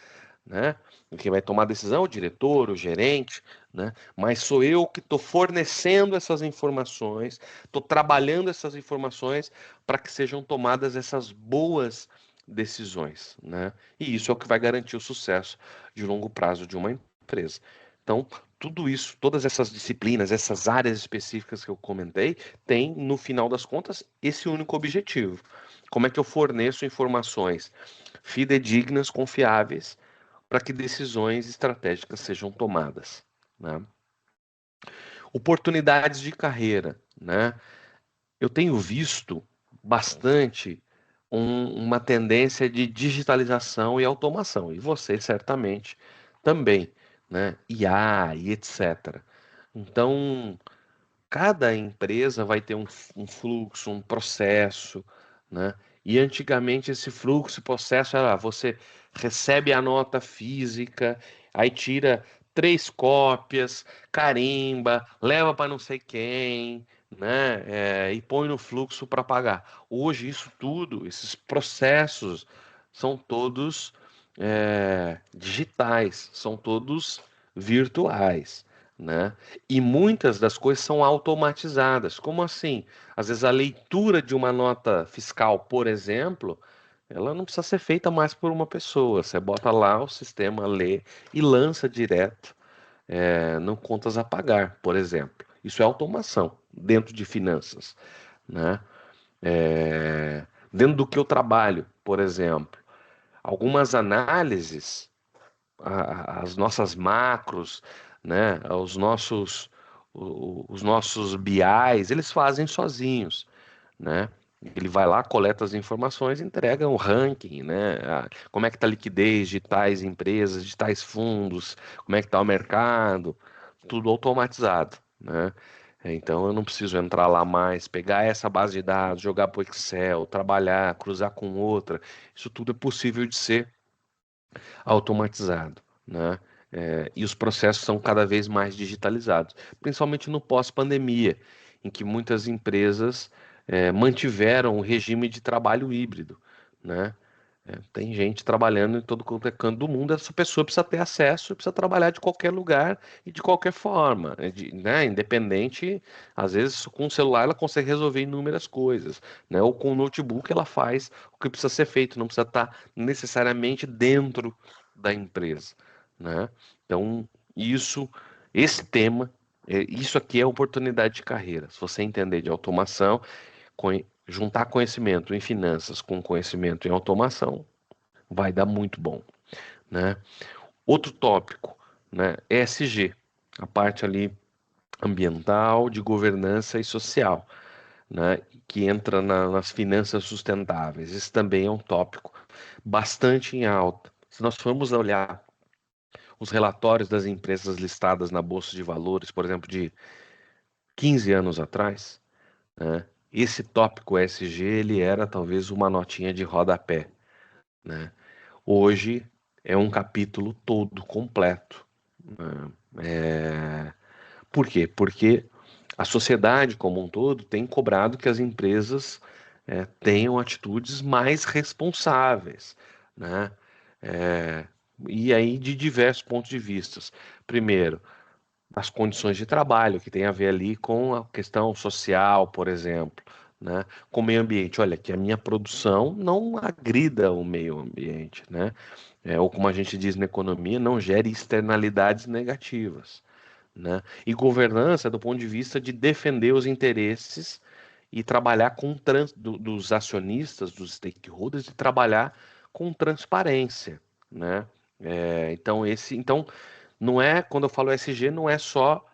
né? Quem vai tomar a decisão é o diretor, o gerente, né? Mas sou eu que estou fornecendo essas informações, estou trabalhando essas informações para que sejam tomadas essas boas decisões, né? E isso é o que vai garantir o sucesso de longo prazo de uma empresa. Então, tudo isso, todas essas disciplinas, essas áreas específicas que eu comentei, tem, no final das contas, esse único objetivo. Como é que eu forneço informações fidedignas, confiáveis, para que decisões estratégicas sejam tomadas, né? Oportunidades de carreira, né? Eu tenho visto bastante uma tendência de digitalização e automação, e você certamente também, né? IA e etc. Então, cada empresa vai ter um fluxo, um processo, né? E antigamente esse fluxo, processo era você recebe a nota física, aí tira 3 cópias, carimba, leva para não sei quem, né? E põe no fluxo para pagar. Hoje isso tudo, esses processos são todos digitais, são todos virtuais, né? E muitas das coisas são automatizadas. Como assim? Às vezes a leitura de uma nota fiscal, por exemplo, ela não precisa ser feita mais por uma pessoa. Você bota lá, o sistema lê e lança direto no contas a pagar, por exemplo. Isso é automação dentro de finanças, né? Dentro do que eu trabalho, por exemplo, algumas análises, as nossas macros, né, os nossos BIs, eles fazem sozinhos, né? Ele vai lá, coleta as informações, entrega um ranking, né? Como é que está a liquidez de tais empresas, de tais fundos, como é que está o mercado, tudo automatizado, né? Então eu não preciso entrar lá mais, pegar essa base de dados, jogar para o Excel, trabalhar, cruzar com outra. Isso tudo é possível de ser automatizado, né? E os processos são cada vez mais digitalizados, principalmente no pós-pandemia, em que muitas empresas mantiveram o regime de trabalho híbrido, né? Tem gente trabalhando em todo quanto é canto do mundo, essa pessoa precisa ter acesso, precisa trabalhar de qualquer lugar e de qualquer forma, né? Independente, às vezes com o celular ela consegue resolver inúmeras coisas, né? Ou com o notebook ela faz o que precisa ser feito, não precisa estar necessariamente dentro da empresa, né? Então, isso, esse tema, isso aqui é oportunidade de carreira. Se você entender de automação, juntar conhecimento em finanças com conhecimento em automação, vai dar muito bom, né? Outro tópico, né? ESG, a parte ali ambiental, de governança e social, né? Que entra nas finanças sustentáveis. Esse também é um tópico bastante em alta. Se nós formos olhar os relatórios das empresas listadas na Bolsa de Valores, por exemplo, de 15 anos atrás, né? Esse tópico ESG, ele era talvez uma notinha de rodapé, né? Hoje é um capítulo todo completo, né? Por quê? Porque a sociedade como um todo tem cobrado que as empresas tenham atitudes mais responsáveis, né? É, e aí de diversos pontos de vista. Primeiro, as condições de trabalho, que tem a ver ali com a questão social, por exemplo, né? Com o meio ambiente. Olha, que a minha produção não agrida o meio ambiente, né? Ou como a gente diz na economia, não gere externalidades negativas, né? E governança do ponto de vista de defender os interesses e trabalhar dos acionistas, dos stakeholders, e trabalhar com transparência, né? Então, não é, quando eu falo ESG, não é só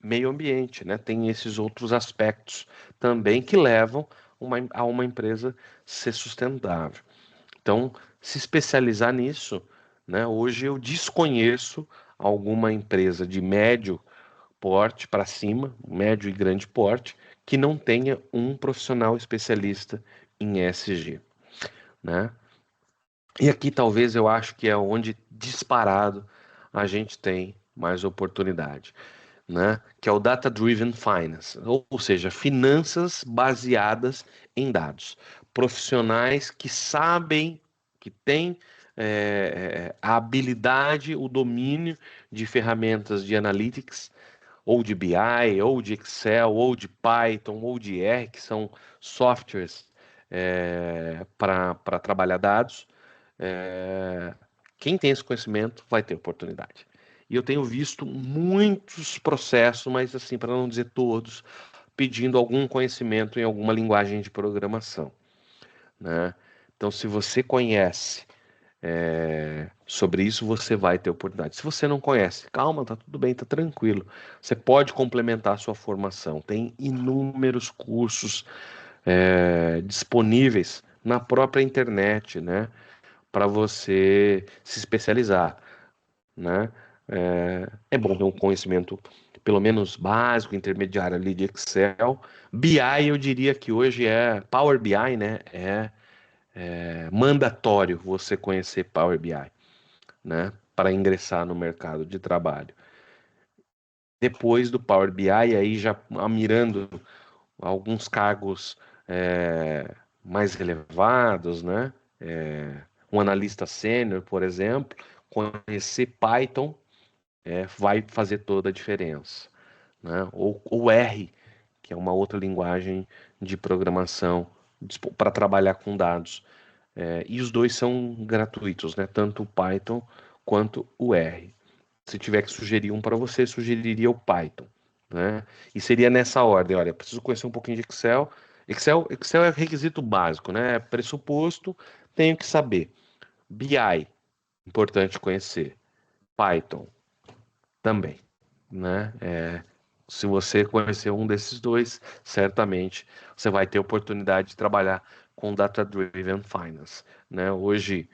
meio ambiente, né? Tem esses outros aspectos também que levam a uma empresa ser sustentável. Então, se especializar nisso, né? Hoje eu desconheço alguma empresa de médio porte para cima, médio e grande porte, que não tenha um profissional especialista em ESG, né? E aqui talvez eu acho que é onde disparado a gente tem mais oportunidade, né? Que é o Data Driven Finance, ou seja, finanças baseadas em dados. Profissionais que sabem, que têm a habilidade, o domínio de ferramentas de analytics, ou de BI, ou de Excel, ou de Python, ou de R, que são softwares para trabalhar dados. É, Quem tem esse conhecimento vai ter oportunidade. E eu tenho visto muitos processos, mas assim, para não dizer todos, pedindo algum conhecimento em alguma linguagem de programação, né? Então, se você conhece sobre isso, você vai ter oportunidade. Se você não conhece, calma, tá tudo bem, tá tranquilo. Você pode complementar a sua formação. Tem inúmeros cursos disponíveis na própria internet, né? Para você se especializar, né? É bom ter um conhecimento pelo menos básico, intermediário ali de Excel. BI, eu diria que hoje Power BI, né? É mandatório você conhecer Power BI, né? Para ingressar no mercado de trabalho. Depois do Power BI, aí já mirando alguns cargos mais relevados, né? Um analista sênior, por exemplo, conhecer Python vai fazer toda a diferença, né? Ou R, que é uma outra linguagem de programação para trabalhar com dados. E os dois são gratuitos, né? Tanto o Python quanto o R. Se tiver que sugerir um para você, sugeriria o Python, né? E seria nessa ordem, olha, preciso conhecer um pouquinho de Excel. Excel é requisito básico, né? É pressuposto, tenho que saber. BI, importante conhecer. Python, também, né? Se você conhecer um desses dois, certamente você vai ter oportunidade de trabalhar com Data Driven Finance, né? Hoje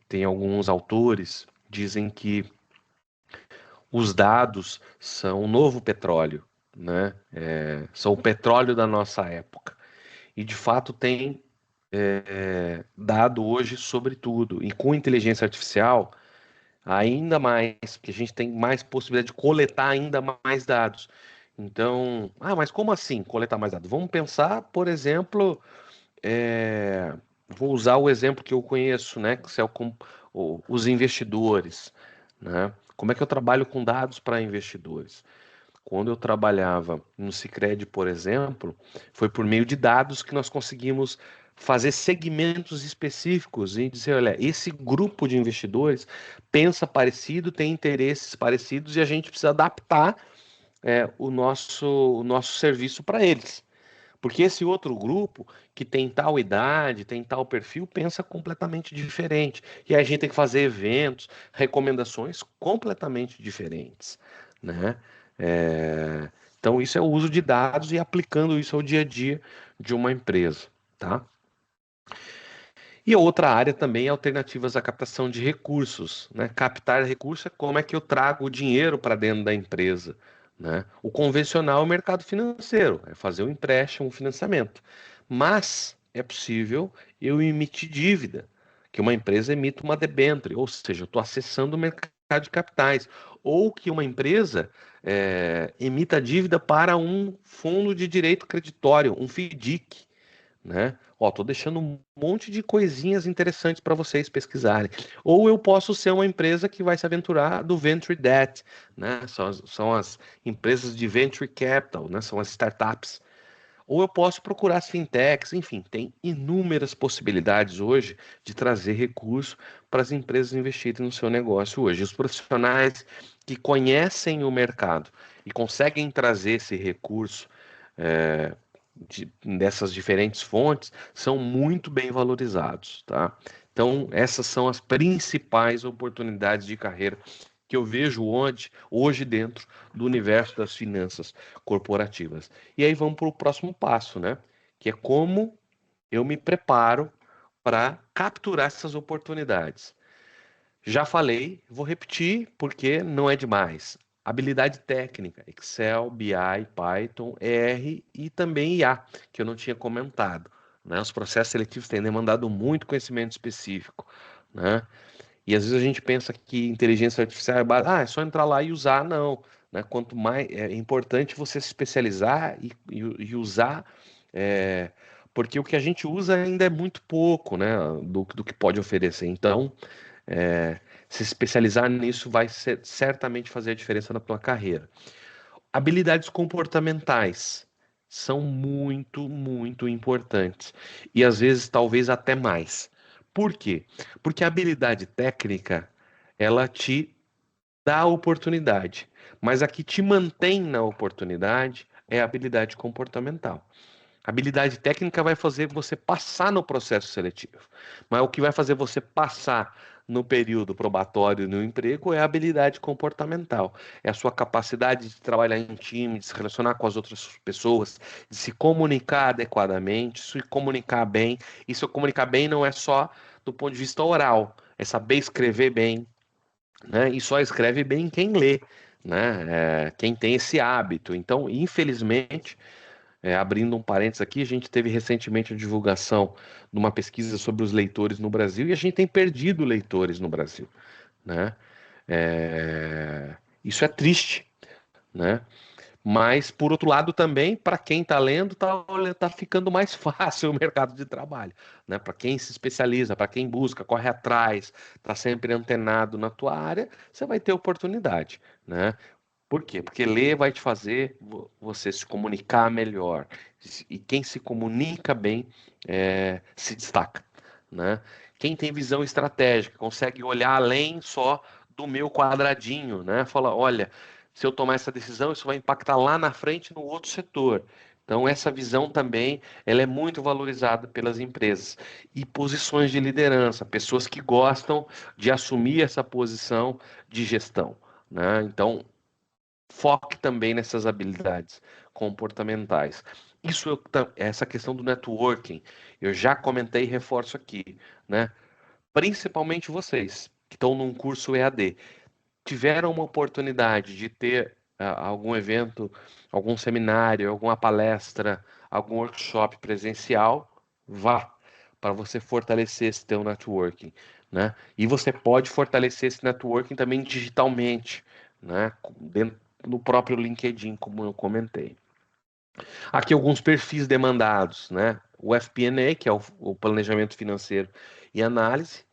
tem alguns autores dizem que os dados são o novo petróleo, né? São o petróleo da nossa época. E de fato tem dado hoje sobre tudo. E com inteligência artificial, ainda mais, porque a gente tem mais possibilidade de coletar ainda mais dados. Então, mas como assim coletar mais dados? Vamos pensar, por exemplo, vou usar o exemplo que eu conheço, né? Que são os investidores, né? Como é que eu trabalho com dados para investidores? Quando eu trabalhava no Sicredi, por exemplo, foi por meio de dados que nós conseguimos fazer segmentos específicos e dizer, olha, esse grupo de investidores pensa parecido, tem interesses parecidos e a gente precisa adaptar o nosso serviço para eles. Porque esse outro grupo que tem tal idade, tem tal perfil, pensa completamente diferente. E aí a gente tem que fazer eventos, recomendações completamente diferentes, né? É, Então isso é o uso de dados e aplicando isso ao dia a dia de uma empresa, tá? E outra área também é alternativas à captação de recursos, né? Captar recursos é como é que eu trago o dinheiro para dentro da empresa, né? O convencional é o mercado financeiro, é fazer um empréstimo, um financiamento. Mas é possível eu emitir dívida, que uma empresa emita uma debênture, ou seja, eu estou acessando o mercado de capitais, ou que uma empresa emita dívida para um fundo de direito creditório, um FDIC, né? Ó, tô deixando um monte de coisinhas interessantes para vocês pesquisarem. Ou eu posso ser uma empresa que vai se aventurar do Venture Debt, né? São as empresas de Venture Capital, né? São as startups. ou eu posso procurar as fintechs, enfim, tem inúmeras possibilidades hoje de trazer recurso para as empresas investirem no seu negócio hoje. Os profissionais que conhecem o mercado e conseguem trazer esse recurso é, dessas diferentes fontes são muito bem valorizados, tá? Então, essas são as principais oportunidades de carreira que eu vejo hoje dentro do universo das finanças corporativas. E aí vamos para o próximo passo, né? Que é como eu me preparo para capturar essas oportunidades. Já falei, vou repetir porque não é demais. Habilidade técnica, Excel, BI, Python, R e também IA, que eu não tinha comentado, né? Os processos seletivos têm demandado muito conhecimento específico, né? E às vezes a gente pensa que inteligência artificial é só entrar lá e usar, não, né? Quanto mais é importante você se especializar e usar, é, porque o que a gente usa ainda é muito pouco, né? Do que pode oferecer. Então, é, se especializar nisso certamente fazer a diferença na tua carreira. Habilidades comportamentais são muito, muito importantes. E às vezes, talvez até mais. Por quê? Porque a habilidade técnica, ela te dá a oportunidade. Mas a que te mantém na oportunidade é a habilidade comportamental. Habilidade técnica vai fazer você passar no processo seletivo, mas o que vai fazer você passar no período probatório no emprego é a habilidade comportamental. É a sua capacidade de trabalhar em time, de se relacionar com as outras pessoas, de se comunicar adequadamente, se comunicar bem. E se comunicar bem não é só do ponto de vista oral, é saber escrever bem, né? E só escreve bem quem lê, né? Quem tem esse hábito. Então, infelizmente, abrindo um parênteses aqui, a gente teve recentemente a divulgação de uma pesquisa sobre os leitores no Brasil e a gente tem perdido leitores no Brasil, né? Isso é triste, né? Mas, por outro lado, também, para quem está lendo, tá ficando mais fácil o mercado de trabalho, né? Para quem se especializa, para quem busca, corre atrás, está sempre antenado na tua área, você vai ter oportunidade, né? Por quê? Porque ler vai te fazer você se comunicar melhor. E quem se comunica bem se destaca, né? Quem tem visão estratégica, consegue olhar além só do meu quadradinho, né? Fala, olha, se eu tomar essa decisão, isso vai impactar lá na frente no outro setor. Então, essa visão também, ela é muito valorizada pelas empresas. E posições de liderança, pessoas que gostam de assumir essa posição de gestão, né? Então, foque também nessas habilidades comportamentais. Essa questão do networking, eu já comentei e reforço aqui, né? Principalmente vocês que estão num curso EAD, tiveram uma oportunidade de ter algum evento, algum seminário, alguma palestra, algum workshop presencial, vá para você fortalecer esse teu networking, né? E você pode fortalecer esse networking também digitalmente, né? Dentro do próprio LinkedIn, como eu comentei. Aqui alguns perfis demandados, né? O FP&A, que é o planejamento financeiro e análise,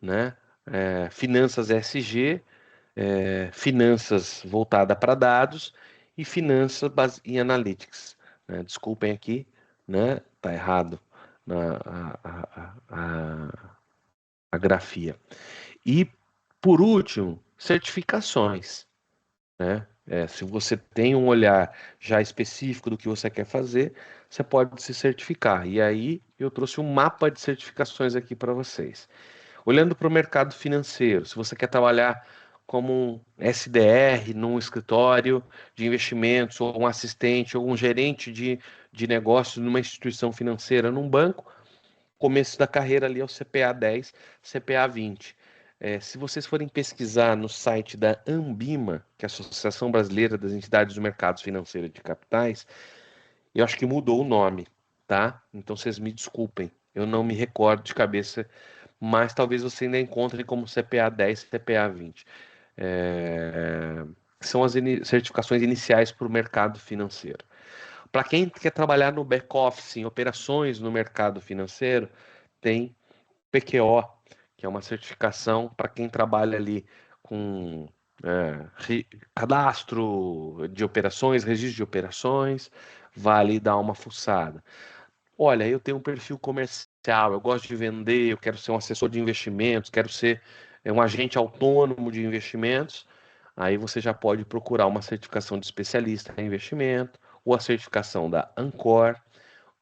né? Finanças ESG, finanças voltada para dados e finanças em analytics, né? Desculpem aqui, né? Tá errado a grafia. E por último, certificações, né? Se você tem um olhar já específico do que você quer fazer, você pode se certificar. E aí eu trouxe um mapa de certificações aqui para vocês. Olhando para o mercado financeiro, se você quer trabalhar como um SDR num escritório de investimentos, ou um assistente, ou um gerente de negócios numa instituição financeira, num banco, começo da carreira ali é o CPA 10, CPA 20. Se vocês forem pesquisar no site da Ambima, que é a Associação Brasileira das Entidades do Mercado Financeiro de Capitais, eu acho que mudou o nome, tá? Então vocês me desculpem, eu não me recordo de cabeça, mas talvez você ainda encontre como CPA 10, CPA 20. É, São as certificações iniciais para o mercado financeiro. Para quem quer trabalhar no back-office, em operações no mercado financeiro, tem PQO, que é uma certificação para quem trabalha ali com cadastro de operações, registro de operações, vale dar uma fuçada. Olha, eu tenho um perfil comercial, eu gosto de vender, eu quero ser um assessor de investimentos, quero ser um agente autônomo de investimentos. Aí você já pode procurar uma certificação de especialista em investimento, ou a certificação da Ancor,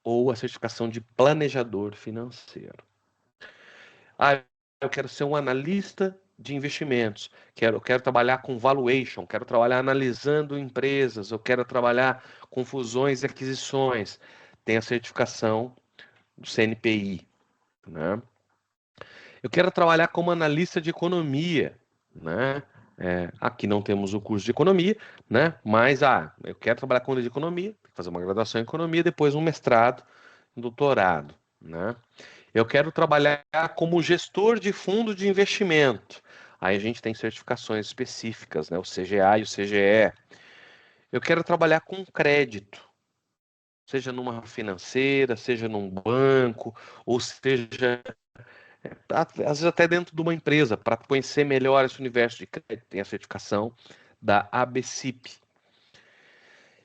ou a certificação de planejador financeiro. Ah, eu quero ser um analista de investimentos, quero trabalhar com valuation, quero trabalhar analisando empresas, eu quero trabalhar com fusões e aquisições. Tem a certificação do CNPI, né? Eu quero trabalhar como analista de economia, né? Aqui não temos o curso de economia, né? Mas eu quero trabalhar com de economia, fazer uma graduação em economia, depois um mestrado, um doutorado, né? Eu quero trabalhar como gestor de fundo de investimento. Aí a gente tem certificações específicas, né? O CGA e o CGE. Eu quero trabalhar com crédito, seja numa financeira, seja num banco, ou seja às vezes até dentro de uma empresa, para conhecer melhor esse universo de crédito, tem a certificação da ABCIP.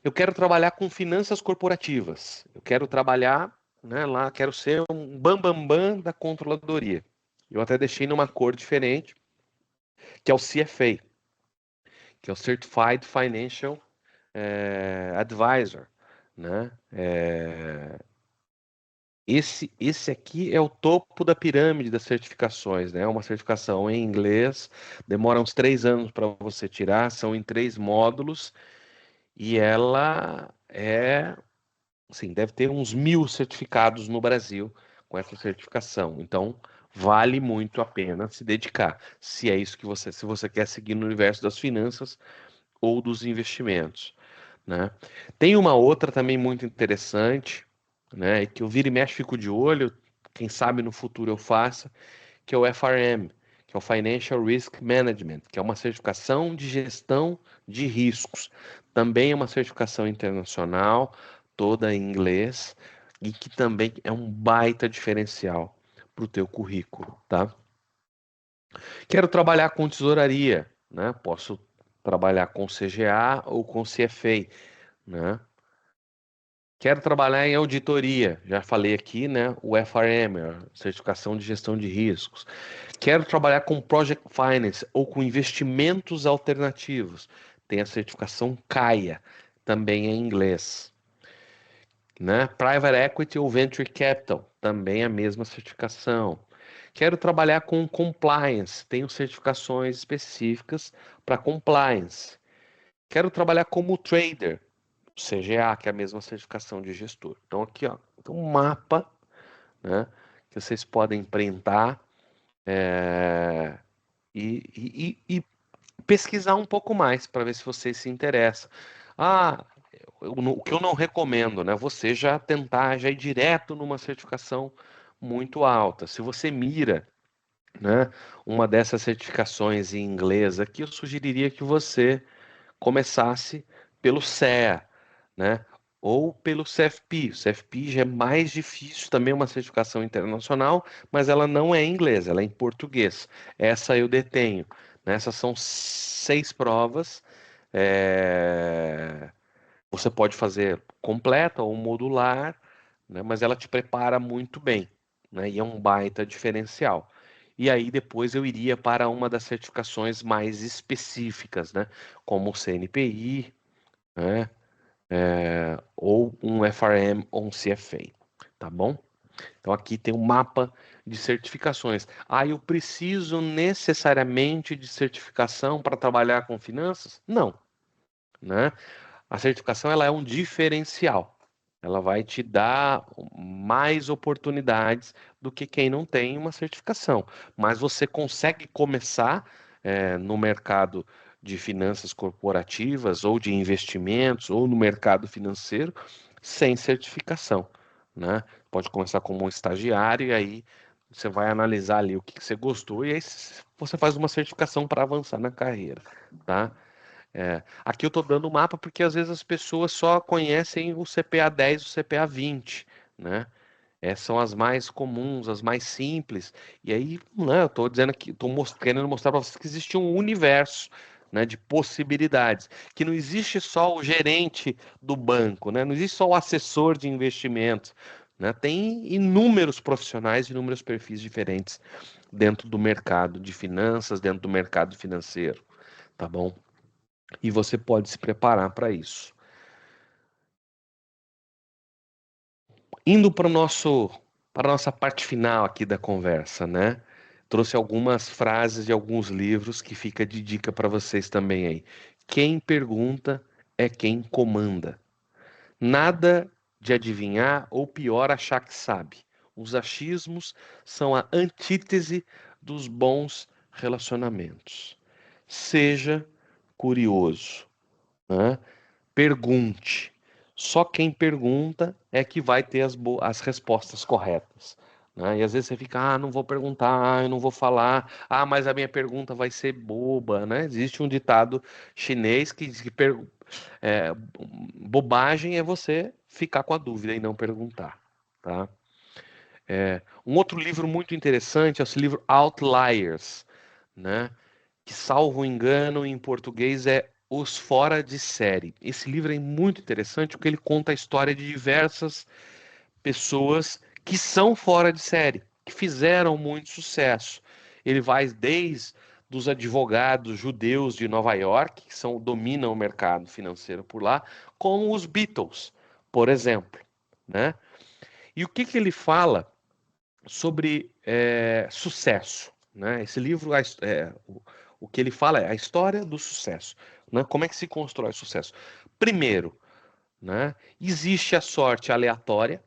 Eu quero trabalhar com finanças corporativas. Eu quero trabalhar, né, lá, quero ser um bambambam bam, bam da controladoria. Eu até deixei numa cor diferente, que é o CFA, que é o Certified Financial Advisor, né? Esse aqui é o topo da pirâmide das certificações, né? Uma certificação em inglês, demora uns 3 anos para você tirar, são em 3 módulos, e ela assim, deve ter uns 1.000 certificados no Brasil com essa certificação. Então, vale muito a pena se dedicar, se é isso que se você quer seguir no universo das finanças ou dos investimentos, né? Tem uma outra também muito interessante, né, e que eu vira e mexe fico de olho, quem sabe no futuro eu faça, que é o FRM, que é o Financial Risk Management, que é uma certificação de gestão de riscos. Também é uma certificação internacional, toda em inglês, e que também é um baita diferencial para o teu currículo, tá? Quero trabalhar com tesouraria, né? Posso trabalhar com CGA ou com CFA, né? Quero trabalhar em auditoria, já falei aqui, né? O FRM, a certificação de gestão de riscos. Quero trabalhar com Project Finance ou com investimentos alternativos. Tem a certificação CAIA, também em inglês, né? Private Equity ou Venture Capital, também a mesma certificação. Quero trabalhar com compliance, tenho certificações específicas para compliance. Quero trabalhar como trader, CGA, que é a mesma certificação de gestor. Então aqui, ó, tem um mapa, né, que vocês podem printar e pesquisar um pouco mais para ver se você se interessa. Ah, o que eu não recomendo, né? Você já tentar já ir direto numa certificação muito alta. Se você mira, né, uma dessas certificações em inglês aqui, eu sugeriria que você começasse pelo CEA, né? Ou pelo CFP. O CFP já é mais difícil, também é uma certificação internacional, mas ela não é em inglês, ela é em português. Essa eu detenho, né? Essas são 6 provas. é, Você pode fazer completa ou modular, né? Mas ela te prepara muito bem, né? E é um baita diferencial. E aí depois eu iria para uma das certificações mais específicas, né? Como o CNPI, né? Ou um FRM ou um CFA, tá bom? Então aqui tem um mapa de certificações. Eu preciso necessariamente de certificação para trabalhar com finanças? Não, né? A certificação ela é um diferencial. Ela vai te dar mais oportunidades do que quem não tem uma certificação. Mas você consegue começar no mercado de finanças corporativas ou de investimentos ou no mercado financeiro sem certificação, né? Pode começar como um estagiário e aí você vai analisar ali o que você gostou e aí você faz uma certificação para avançar na carreira, tá? Aqui eu estou dando o mapa porque às vezes as pessoas só conhecem o CPA 10 e o CPA 20, né? Essas são as mais comuns, as mais simples. E aí, né, eu estou dizendo aqui, querendo mostrar para vocês que existe um universo, né, de possibilidades, que não existe só o gerente do banco, né, não existe só o assessor de investimentos, né, tem inúmeros profissionais, inúmeros perfis diferentes dentro do mercado de finanças, dentro do mercado financeiro, tá bom? E você pode se preparar para isso. Indo para a nossa parte final aqui da conversa, né? Trouxe algumas frases de alguns livros que fica de dica para vocês também aí. Quem pergunta é quem comanda. Nada de adivinhar ou pior achar que sabe. Os achismos são a antítese dos bons relacionamentos. Seja curioso, né? Pergunte. Só quem pergunta é que vai ter as respostas corretas, né? E às vezes você fica, não vou perguntar, eu não vou falar, mas a minha pergunta vai ser boba, né? Existe um ditado chinês que diz que bobagem é você ficar com a dúvida e não perguntar, tá? Um outro livro muito interessante é esse livro Outliers, né? Que, salvo engano, em português é Os Fora de Série. Esse livro é muito interessante porque ele conta a história de diversas pessoas que são fora de série, que fizeram muito sucesso. Ele vai desde dos advogados judeus de Nova York, que dominam o mercado financeiro por lá, como os Beatles, por exemplo, né? E o que ele fala sobre sucesso, né? Esse livro, o que ele fala é a história do sucesso, né? Como é que se constrói o sucesso? Primeiro, né? Existe a sorte aleatória,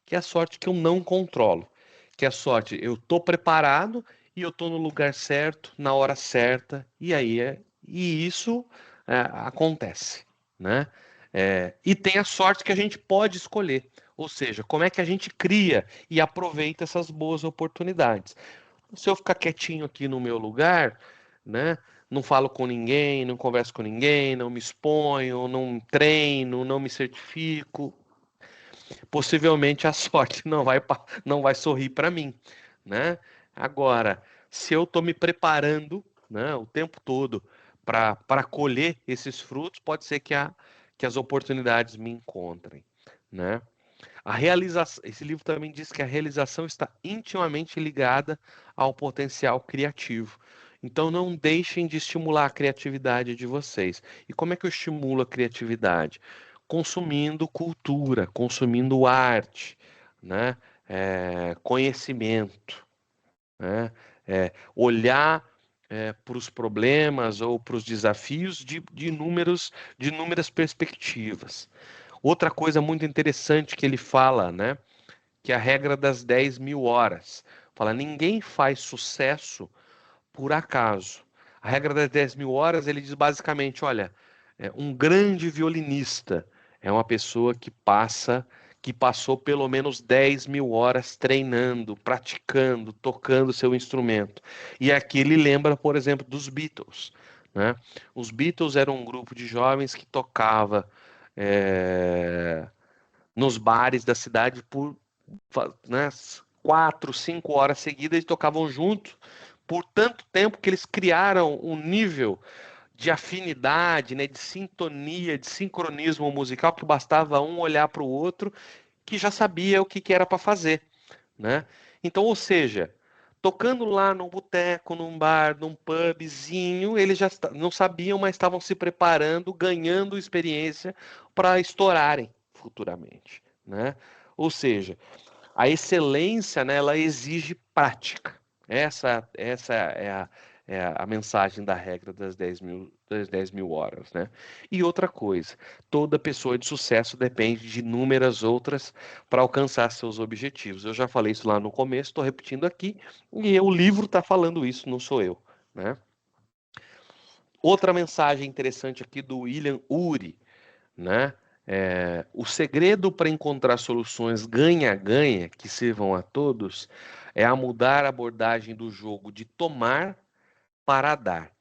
que é a sorte que eu não controlo, que é a sorte eu estou preparado e eu estou no lugar certo, na hora certa, e isso acontece, né? E tem a sorte que a gente pode escolher, ou seja, como é que a gente cria e aproveita essas boas oportunidades. Se eu ficar quietinho aqui no meu lugar, né? Não falo com ninguém, não converso com ninguém, não me exponho, não treino, não me certifico, possivelmente a sorte não vai sorrir para mim, né? Agora, se eu estou me preparando, né, o tempo todo para colher esses frutos, pode ser que as oportunidades me encontrem, né? A realização, esse livro também diz que a realização está intimamente ligada ao potencial criativo. Então não deixem de estimular a criatividade de vocês. E como é que eu estimulo a criatividade? Consumindo cultura, consumindo arte, né? Conhecimento, né? Olhar para os problemas ou para os desafios de inúmeras perspectivas. Outra coisa muito interessante que ele fala, né? Que é a regra das 10.000 horas. Fala, ninguém faz sucesso por acaso. A regra das 10.000 horas, ele diz basicamente, olha, um grande violinista é uma pessoa que passou pelo menos 10.000 horas treinando, praticando, tocando seu instrumento. E aqui ele lembra, por exemplo, dos Beatles, né? Os Beatles eram um grupo de jovens que tocava é, nos bares da cidade por, né, 4, 5 horas seguidas e tocavam juntos por tanto tempo que eles criaram um nível de afinidade, né, de sintonia, de sincronismo musical que bastava um olhar para o outro que já sabia o que era para fazer, né? Então, ou seja, tocando lá num boteco, num bar, num pubzinho, eles já não sabiam, mas estavam se preparando, ganhando experiência para estourarem futuramente, né? Ou seja, a excelência, né, ela exige prática. Essa é a mensagem da regra das 10.000 horas, né? E outra coisa, toda pessoa de sucesso depende de inúmeras outras para alcançar seus objetivos. Eu já falei isso lá no começo, estou repetindo aqui, e o livro está falando isso, não sou eu, né? Outra mensagem interessante aqui do William Ury, né? O segredo para encontrar soluções ganha-ganha que sirvam a todos é a mudar a abordagem do jogo de tomar para dar.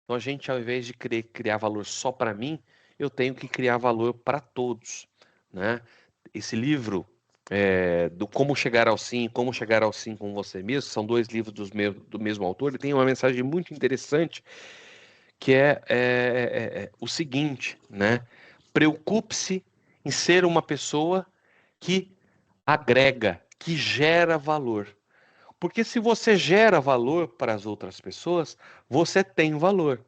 Então, a gente, ao invés de querer criar valor só para mim, eu tenho que criar valor para todos, né? Esse livro do Como Chegar ao Sim, Como Chegar ao Sim com Você Mesmo, são dois livros do mesmo autor, ele tem uma mensagem muito interessante que é o seguinte, né? Preocupe-se em ser uma pessoa que agrega, que gera valor. Porque se você gera valor para as outras pessoas, você tem valor.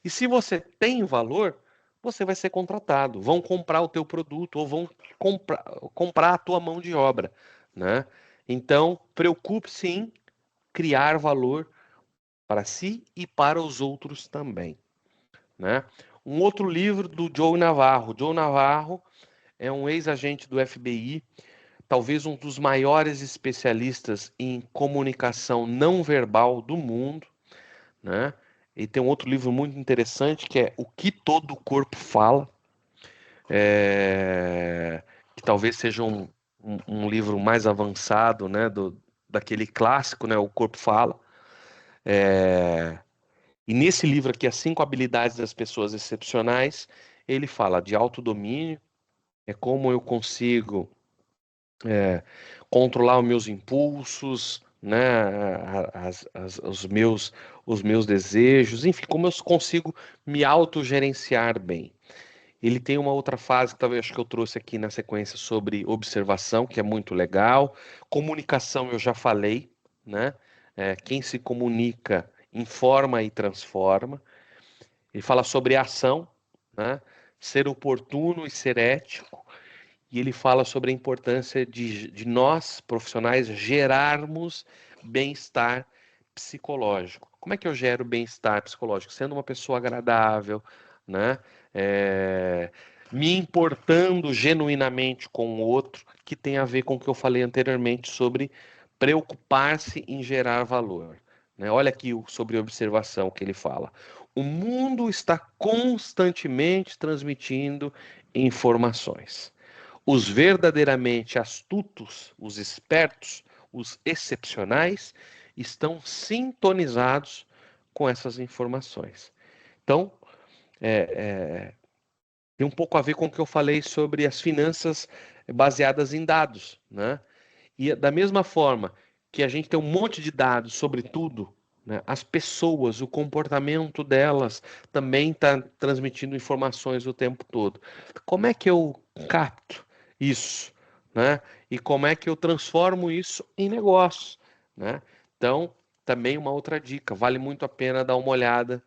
E se você tem valor, você vai ser contratado. Vão comprar o teu produto ou vão comprar a tua mão de obra, né? Então, preocupe-se em criar valor para si e para os outros também, né? Um outro livro do Joe Navarro. Joe Navarro é um ex-agente do FBI, talvez um dos maiores especialistas em comunicação não verbal do mundo, né? E tem um outro livro muito interessante que é O que Todo o Corpo Fala, que talvez seja um livro mais avançado, né, daquele clássico, né, O Corpo Fala. E nesse livro aqui, As 5 Habilidades das Pessoas Excepcionais, ele fala de autodomínio, é como eu consigo controlar os meus impulsos, né, os meus desejos, enfim, como eu consigo me autogerenciar bem. Ele tem uma outra fase que talvez acho que eu trouxe aqui na sequência sobre observação, que é muito legal. Comunicação eu já falei, né? Quem se comunica informa e transforma. Ele fala sobre ação, né? Ser oportuno e ser ético. E ele fala sobre a importância de nós, profissionais, gerarmos bem-estar psicológico. Como é que eu gero bem-estar psicológico? Sendo uma pessoa agradável, né? É, me importando genuinamente com o outro, que tem a ver com o que eu falei anteriormente sobre preocupar-se em gerar valor. Né? Olha aqui sobre observação que ele fala. O mundo está constantemente transmitindo informações. Os verdadeiramente astutos, os espertos, os excepcionais, estão sintonizados com essas informações. Então, tem um pouco a ver com o que eu falei sobre as finanças baseadas em dados, né? E da mesma forma que a gente tem um monte de dados sobre tudo, né? As pessoas, o comportamento delas também está transmitindo informações o tempo todo. Como é que eu capto isso, né? E como é que eu transformo isso em negócio, né? Então, também uma outra dica, vale muito a pena dar uma olhada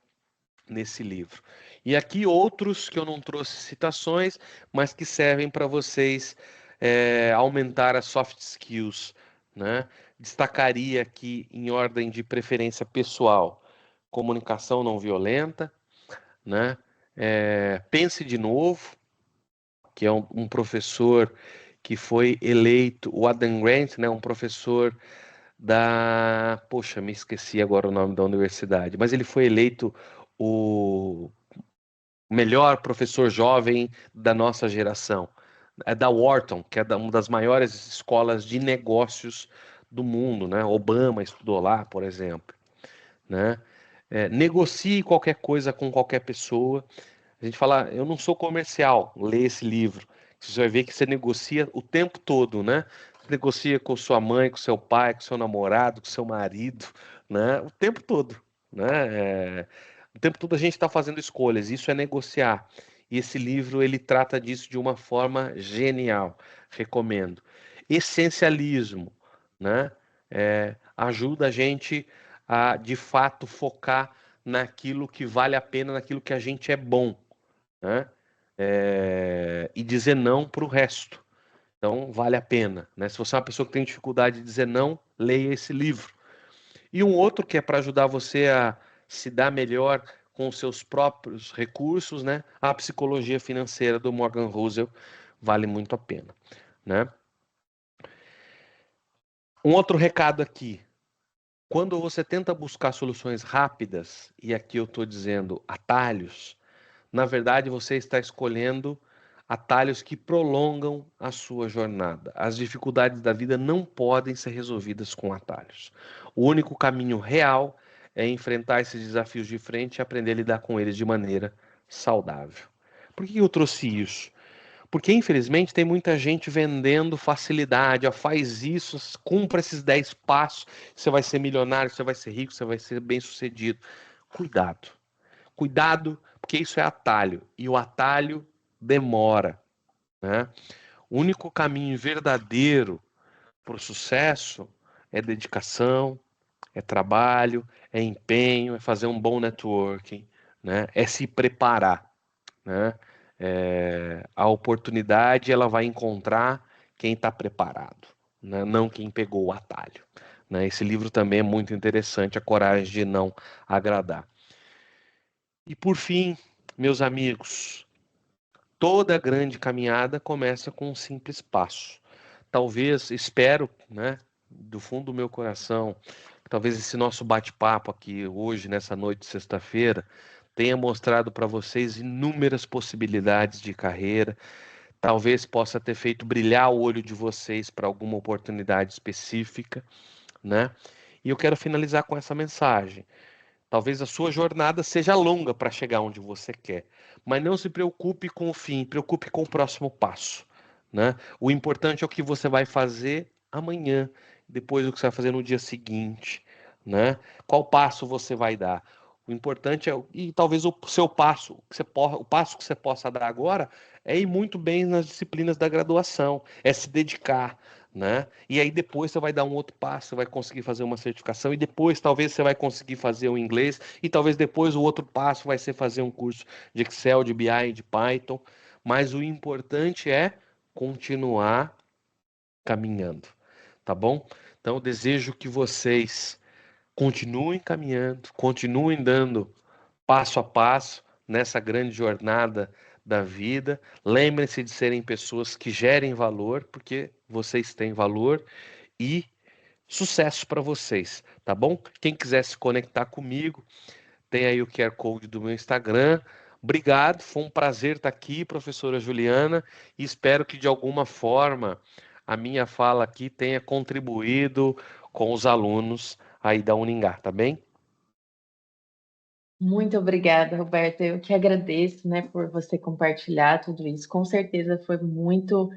nesse livro. E aqui outros que eu não trouxe citações, mas que servem para vocês aumentar as soft skills, né? Destacaria aqui em ordem de preferência pessoal, comunicação não violenta, né? Pense de novo, que é um professor que foi eleito, o Adam Grant, né? Um professor poxa, me esqueci agora o nome da universidade, mas ele foi eleito o melhor professor jovem da nossa geração. É da Wharton, que é uma das maiores escolas de negócios do mundo, né? Obama estudou lá, por exemplo, né? Negocie qualquer coisa com qualquer pessoa. A gente fala, eu não sou comercial, lê esse livro. Você vai ver que você negocia o tempo todo, né? Você negocia com sua mãe, com seu pai, com seu namorado, com seu marido, né? O tempo todo, né? O tempo todo a gente está fazendo escolhas, isso é negociar. E esse livro ele trata disso de uma forma genial, recomendo. Essencialismo, né? Ajuda a gente a de fato focar naquilo que vale a pena, naquilo que a gente é bom, né? E dizer não para o resto. Então, vale a pena, né? Se você é uma pessoa que tem dificuldade de dizer não, leia esse livro. E um outro que é para ajudar você a se dar melhor com os seus próprios recursos, né? A Psicologia Financeira do Morgan Housel vale muito a pena, né? Um outro recado aqui. Quando você tenta buscar soluções rápidas, e aqui eu estou dizendo atalhos, na verdade você está escolhendo atalhos que prolongam a sua jornada. As dificuldades da vida não podem ser resolvidas com atalhos. O único caminho real é enfrentar esses desafios de frente e aprender a lidar com eles de maneira saudável. Por que eu trouxe isso? Porque, infelizmente, tem muita gente vendendo facilidade. Ó, faz isso, cumpra esses 10 passos, você vai ser milionário, você vai ser rico, você vai ser bem-sucedido. Cuidado. Cuidado, porque isso é atalho, e o atalho demora, né? O único caminho verdadeiro para o sucesso é dedicação, é trabalho, é empenho, é fazer um bom networking, né? É se preparar, né? A oportunidade ela vai encontrar quem está preparado, né? Não quem pegou o atalho, né? Esse livro também é muito interessante, A Coragem de Não Agradar. E por fim, meus amigos, toda grande caminhada começa com um simples passo. Talvez, espero, né, do fundo do meu coração, talvez esse nosso bate-papo aqui hoje, nessa noite de sexta-feira, tenha mostrado para vocês inúmeras possibilidades de carreira. Talvez possa ter feito brilhar o olho de vocês para alguma oportunidade específica, né? E eu quero finalizar com essa mensagem. Talvez a sua jornada seja longa para chegar onde você quer, mas não se preocupe com o fim, preocupe com o próximo passo, né? O importante é o que você vai fazer amanhã, depois o que você vai fazer no dia seguinte, né? Qual passo você vai dar? O importante é, e talvez o seu passo, o passo que você possa dar agora é ir muito bem nas disciplinas da graduação, é se dedicar, né? E aí depois você vai dar um outro passo, você vai conseguir fazer uma certificação e depois talvez você vai conseguir fazer o inglês e talvez depois o outro passo vai ser fazer um curso de Excel, de BI, de Python, mas o importante é continuar caminhando, tá bom? Então eu desejo que vocês continuem caminhando, continuem dando passo a passo nessa grande jornada da vida. Lembrem-se de serem pessoas que gerem valor, porque vocês têm valor e sucesso para vocês, tá bom? Quem quiser se conectar comigo, tem aí o QR Code do meu Instagram. Obrigado, foi um prazer estar aqui, professora Juliana, e espero que de alguma forma a minha fala aqui tenha contribuído com os alunos aí da Uningá, tá bem? Muito obrigada, Roberta. Eu que agradeço, né, por você compartilhar tudo isso. Com certeza foi muito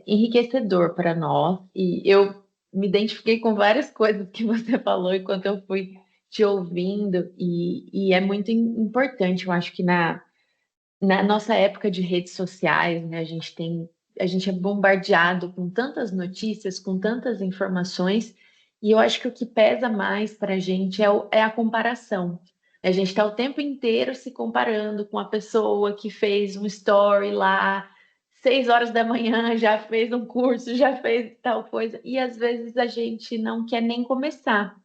enriquecedor para nós. E eu me identifiquei com várias coisas que você falou enquanto eu fui te ouvindo. E é muito importante, eu acho que na nossa época de redes sociais, né, a gente é bombardeado com tantas notícias, com tantas informações, e eu acho que o que pesa mais para a gente é a comparação. A gente está o tempo inteiro se comparando com a pessoa que fez um story lá, 6 horas da manhã, já fez um curso, já fez tal coisa, e às vezes a gente não quer nem começar.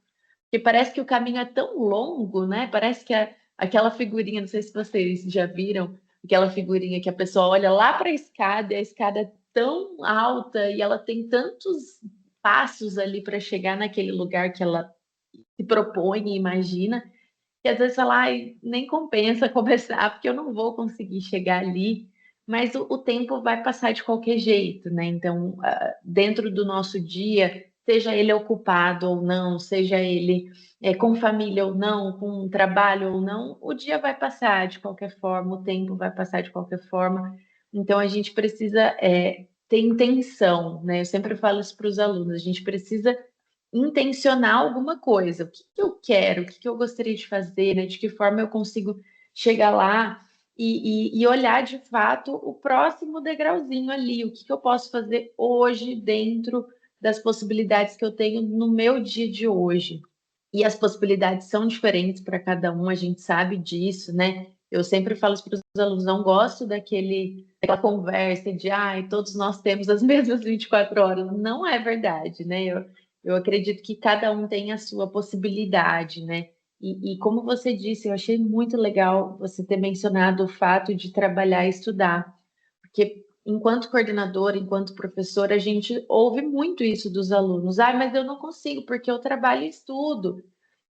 Porque parece que o caminho é tão longo, né? Parece que aquela figurinha, não sei se vocês já viram, aquela figurinha que a pessoa olha lá para a escada é tão alta e ela tem tantos passos ali para chegar naquele lugar que ela se propõe e imagina, que às vezes fala, ai, nem compensa começar, porque eu não vou conseguir chegar ali. Mas o tempo vai passar de qualquer jeito, né? Então, dentro do nosso dia, seja ele ocupado ou não, seja ele com família ou não, com trabalho ou não, o dia vai passar de qualquer forma, o tempo vai passar de qualquer forma. Então, a gente precisa ter intenção, né? Eu sempre falo isso para os alunos, a gente precisa intencionar alguma coisa. O que que eu quero? O que que eu gostaria de fazer? Né? De que forma eu consigo chegar lá e olhar de fato o próximo degrauzinho ali? O que que eu posso fazer hoje dentro das possibilidades que eu tenho no meu dia de hoje? E as possibilidades são diferentes para cada um, a gente sabe disso, né? Eu sempre falo isso para os alunos, não gosto daquela conversa de, ai, todos nós temos as mesmas 24 horas. Não é verdade, né? Eu acredito que cada um tem a sua possibilidade, né? E como você disse, eu achei muito legal você ter mencionado o fato de trabalhar e estudar, porque enquanto coordenadora, enquanto professora, a gente ouve muito isso dos alunos. Ah, mas eu não consigo porque eu trabalho e estudo.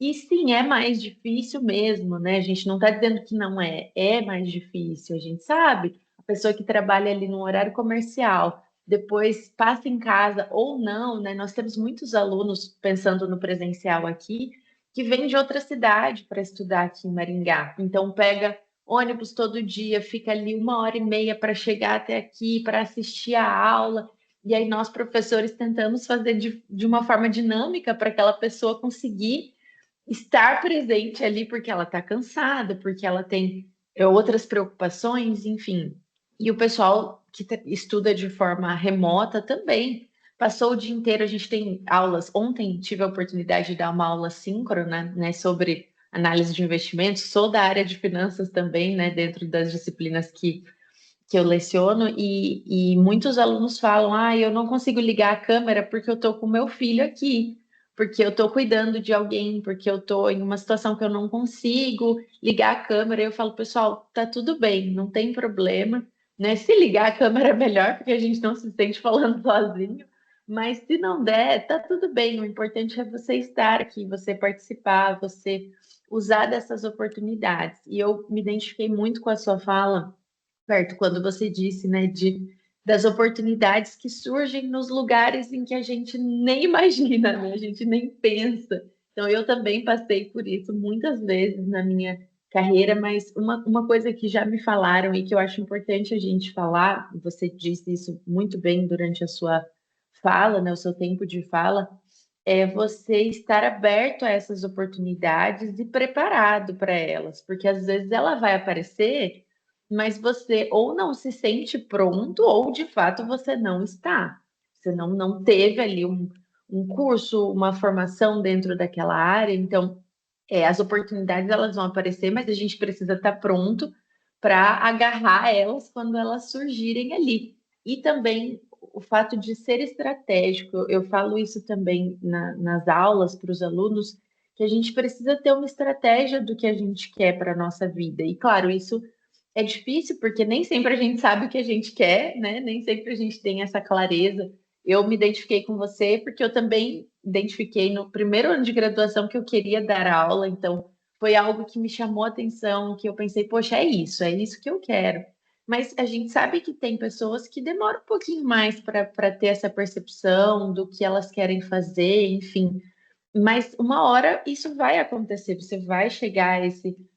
E sim, é mais difícil mesmo, né? A gente não está dizendo que não é, é mais difícil, a gente sabe. A pessoa que trabalha ali no horário comercial, depois passa em casa ou não, né? Nós temos muitos alunos, pensando no presencial aqui, que vêm de outra cidade para estudar aqui em Maringá. Então, pega ônibus todo dia, fica ali 1 hora e meia para chegar até aqui, para assistir a aula. E aí, nós, professores, tentamos fazer de uma forma dinâmica para aquela pessoa conseguir estar presente ali porque ela está cansada, porque ela tem outras preocupações, enfim. E o pessoal que estuda de forma remota também passou o dia inteiro. A gente tem aulas. Ontem tive a oportunidade de dar uma aula síncrona, né, sobre análise de investimentos. Sou da área de finanças também, né, dentro das disciplinas que eu leciono, e muitos alunos falam: ah, eu não consigo ligar a câmera porque eu estou com meu filho aqui, porque eu estou cuidando de alguém, porque eu estou em uma situação que eu não consigo ligar a câmera. Eu falo: pessoal, tá tudo bem, não tem problema, né? Se ligar a câmera é melhor, porque a gente não se sente falando sozinho, mas se não der, tá tudo bem. O importante é você estar aqui, você participar, você usar dessas oportunidades. E eu me identifiquei muito com a sua fala, Berto, quando você disse, né, das oportunidades que surgem nos lugares em que a gente nem imagina, né, a gente nem pensa. Então, eu também passei por isso muitas vezes na minha carreira, mas uma coisa que já me falaram e que eu acho importante a gente falar, você disse isso muito bem durante a sua fala, né, o seu tempo de fala, é você estar aberto a essas oportunidades e preparado para elas, porque às vezes ela vai aparecer, mas você ou não se sente pronto, ou de fato você não está. Você não teve ali um curso, uma formação dentro daquela área. Então, as oportunidades elas vão aparecer, mas a gente precisa estar pronto para agarrar elas quando elas surgirem ali. E também o fato de ser estratégico, eu falo isso também nas aulas para os alunos, que a gente precisa ter uma estratégia do que a gente quer para a nossa vida. E claro, isso é difícil porque nem sempre a gente sabe o que a gente quer, né? Nem sempre a gente tem essa clareza. Eu me identifiquei com você porque eu também identifiquei no primeiro ano de graduação que eu queria dar aula, então foi algo que me chamou a atenção, que eu pensei, poxa, é isso que eu quero. Mas a gente sabe que tem pessoas que demoram um pouquinho mais para ter essa percepção do que elas querem fazer, enfim. Mas uma hora isso vai acontecer, você vai chegar a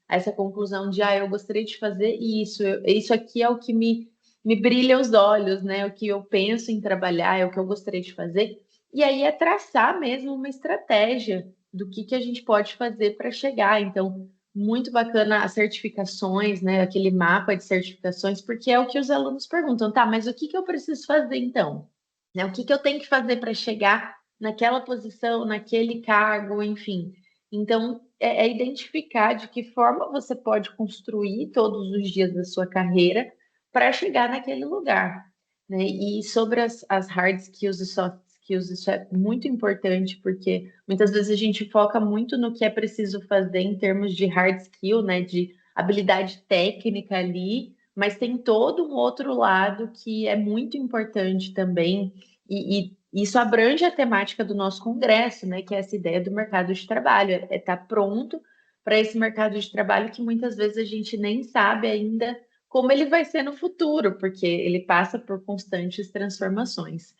essa conclusão de, eu gostaria de fazer isso, isso aqui é o que me brilha os olhos, né? O que eu penso em trabalhar, é o que eu gostaria de fazer. E aí é traçar mesmo uma estratégia do que a gente pode fazer para chegar. Então, muito bacana as certificações, né? Aquele mapa de certificações, porque é o que os alunos perguntam, tá, mas o que eu preciso fazer então? Né? O que eu tenho que fazer para chegar naquela posição, naquele cargo, enfim. Então, é identificar de que forma você pode construir todos os dias da sua carreira para chegar naquele lugar. Né? E sobre as hard skills e soft skills, isso é muito importante, porque muitas vezes a gente foca muito no que é preciso fazer em termos de hard skill, né? De habilidade técnica ali, mas tem todo um outro lado que é muito importante também, e isso abrange a temática do nosso congresso, né, que é essa ideia do mercado de trabalho, é estar pronto para esse mercado de trabalho que muitas vezes a gente nem sabe ainda como ele vai ser no futuro, porque ele passa por constantes transformações.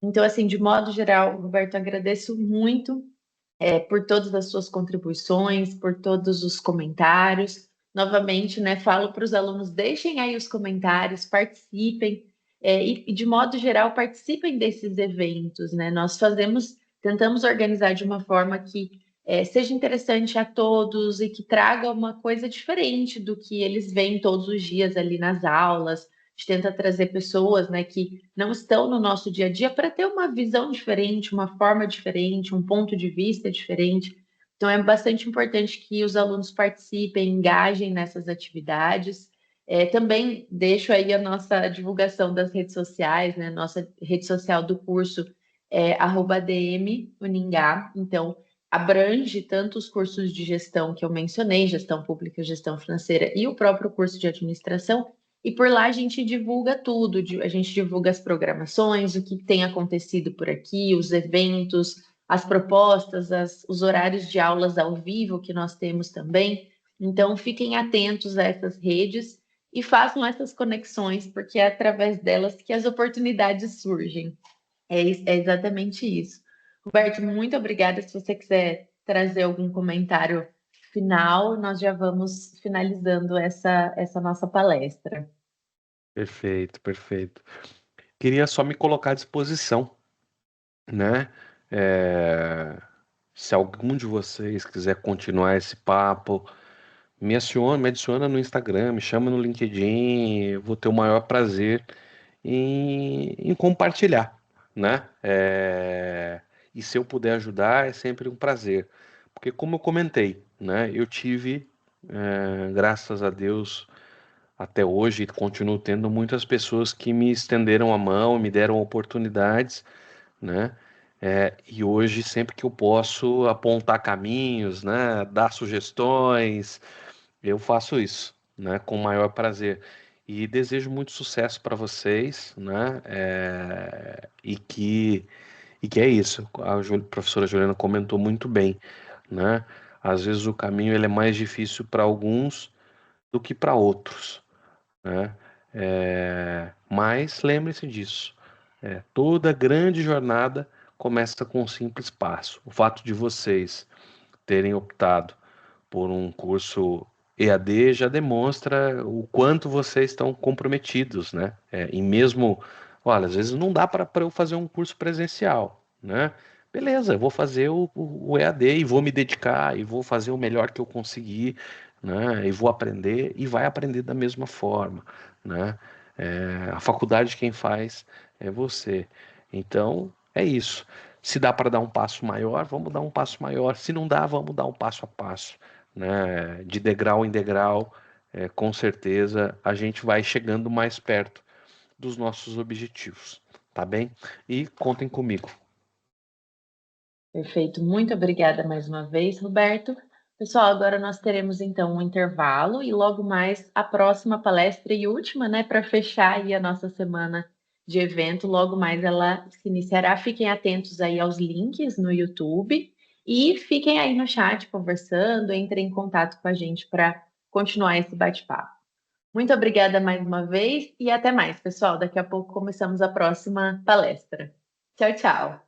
Então, assim, de modo geral, Roberto, agradeço muito por todas as suas contribuições, por todos os comentários. Novamente, né, falo para os alunos, deixem aí os comentários, participem, e de modo geral, participem desses eventos, né? Nós tentamos organizar de uma forma que seja interessante a todos e que traga uma coisa diferente do que eles veem todos os dias ali nas aulas. A gente tenta trazer pessoas, né, que não estão no nosso dia a dia para ter uma visão diferente, uma forma diferente, um ponto de vista diferente. Então, é bastante importante que os alunos participem, engajem nessas atividades. Também deixo aí a nossa divulgação das redes sociais, né? Nossa rede social do curso é @ADM Uningá. Então, abrange tanto os cursos de gestão que eu mencionei, gestão pública, gestão financeira, e o próprio curso de administração, e por lá a gente divulga tudo, a gente divulga as programações, o que tem acontecido por aqui, os eventos, as propostas, os horários de aulas ao vivo que nós temos também. Então, fiquem atentos a essas redes e façam essas conexões, porque é através delas que as oportunidades surgem. É exatamente isso. Roberto, muito obrigada. Se você quiser trazer algum comentário final, nós já vamos finalizando essa nossa palestra. Perfeito, perfeito. Queria só me colocar à disposição, né? É, Se algum de vocês quiser continuar esse papo, me adiciona no Instagram, me chama no LinkedIn, eu vou ter o maior prazer em compartilhar, né? E se eu puder ajudar, é sempre um prazer. Porque como eu comentei, né? Eu tive, graças a Deus, até hoje, continuo tendo muitas pessoas que me estenderam a mão, me deram oportunidades, né? E hoje, sempre que eu posso apontar caminhos, né? Dar sugestões, eu faço isso, né? Com o maior prazer. E desejo muito sucesso para vocês, né? E que é isso. A professora Juliana comentou muito bem, né? Às vezes o caminho ele é mais difícil para alguns do que para outros, né? Mas lembre-se disso. Toda grande jornada começa com um simples passo. O fato de vocês terem optado por um curso EAD já demonstra o quanto vocês estão comprometidos, né? E mesmo, olha, às vezes não dá para eu fazer um curso presencial, né? Beleza, eu vou fazer o EAD e vou me dedicar e vou fazer o melhor que eu conseguir, né? E vou aprender e vai aprender da mesma forma, né? A faculdade quem faz é você. Então, é isso. Se dá para dar um passo maior, vamos dar um passo maior. Se não dá, vamos dar um passo a passo, né? De degrau em degrau, com certeza a gente vai chegando mais perto dos nossos objetivos, tá bem? E contem comigo. Perfeito, muito obrigada mais uma vez, Roberto. Pessoal, agora nós teremos então um intervalo e logo mais a próxima palestra e última, né, para fechar aí a nossa semana de evento. Logo mais ela se iniciará. Fiquem atentos aí aos links no YouTube e fiquem aí no chat conversando, entrem em contato com a gente para continuar esse bate-papo. Muito obrigada mais uma vez e até mais, pessoal. Daqui a pouco começamos a próxima palestra. Tchau, tchau.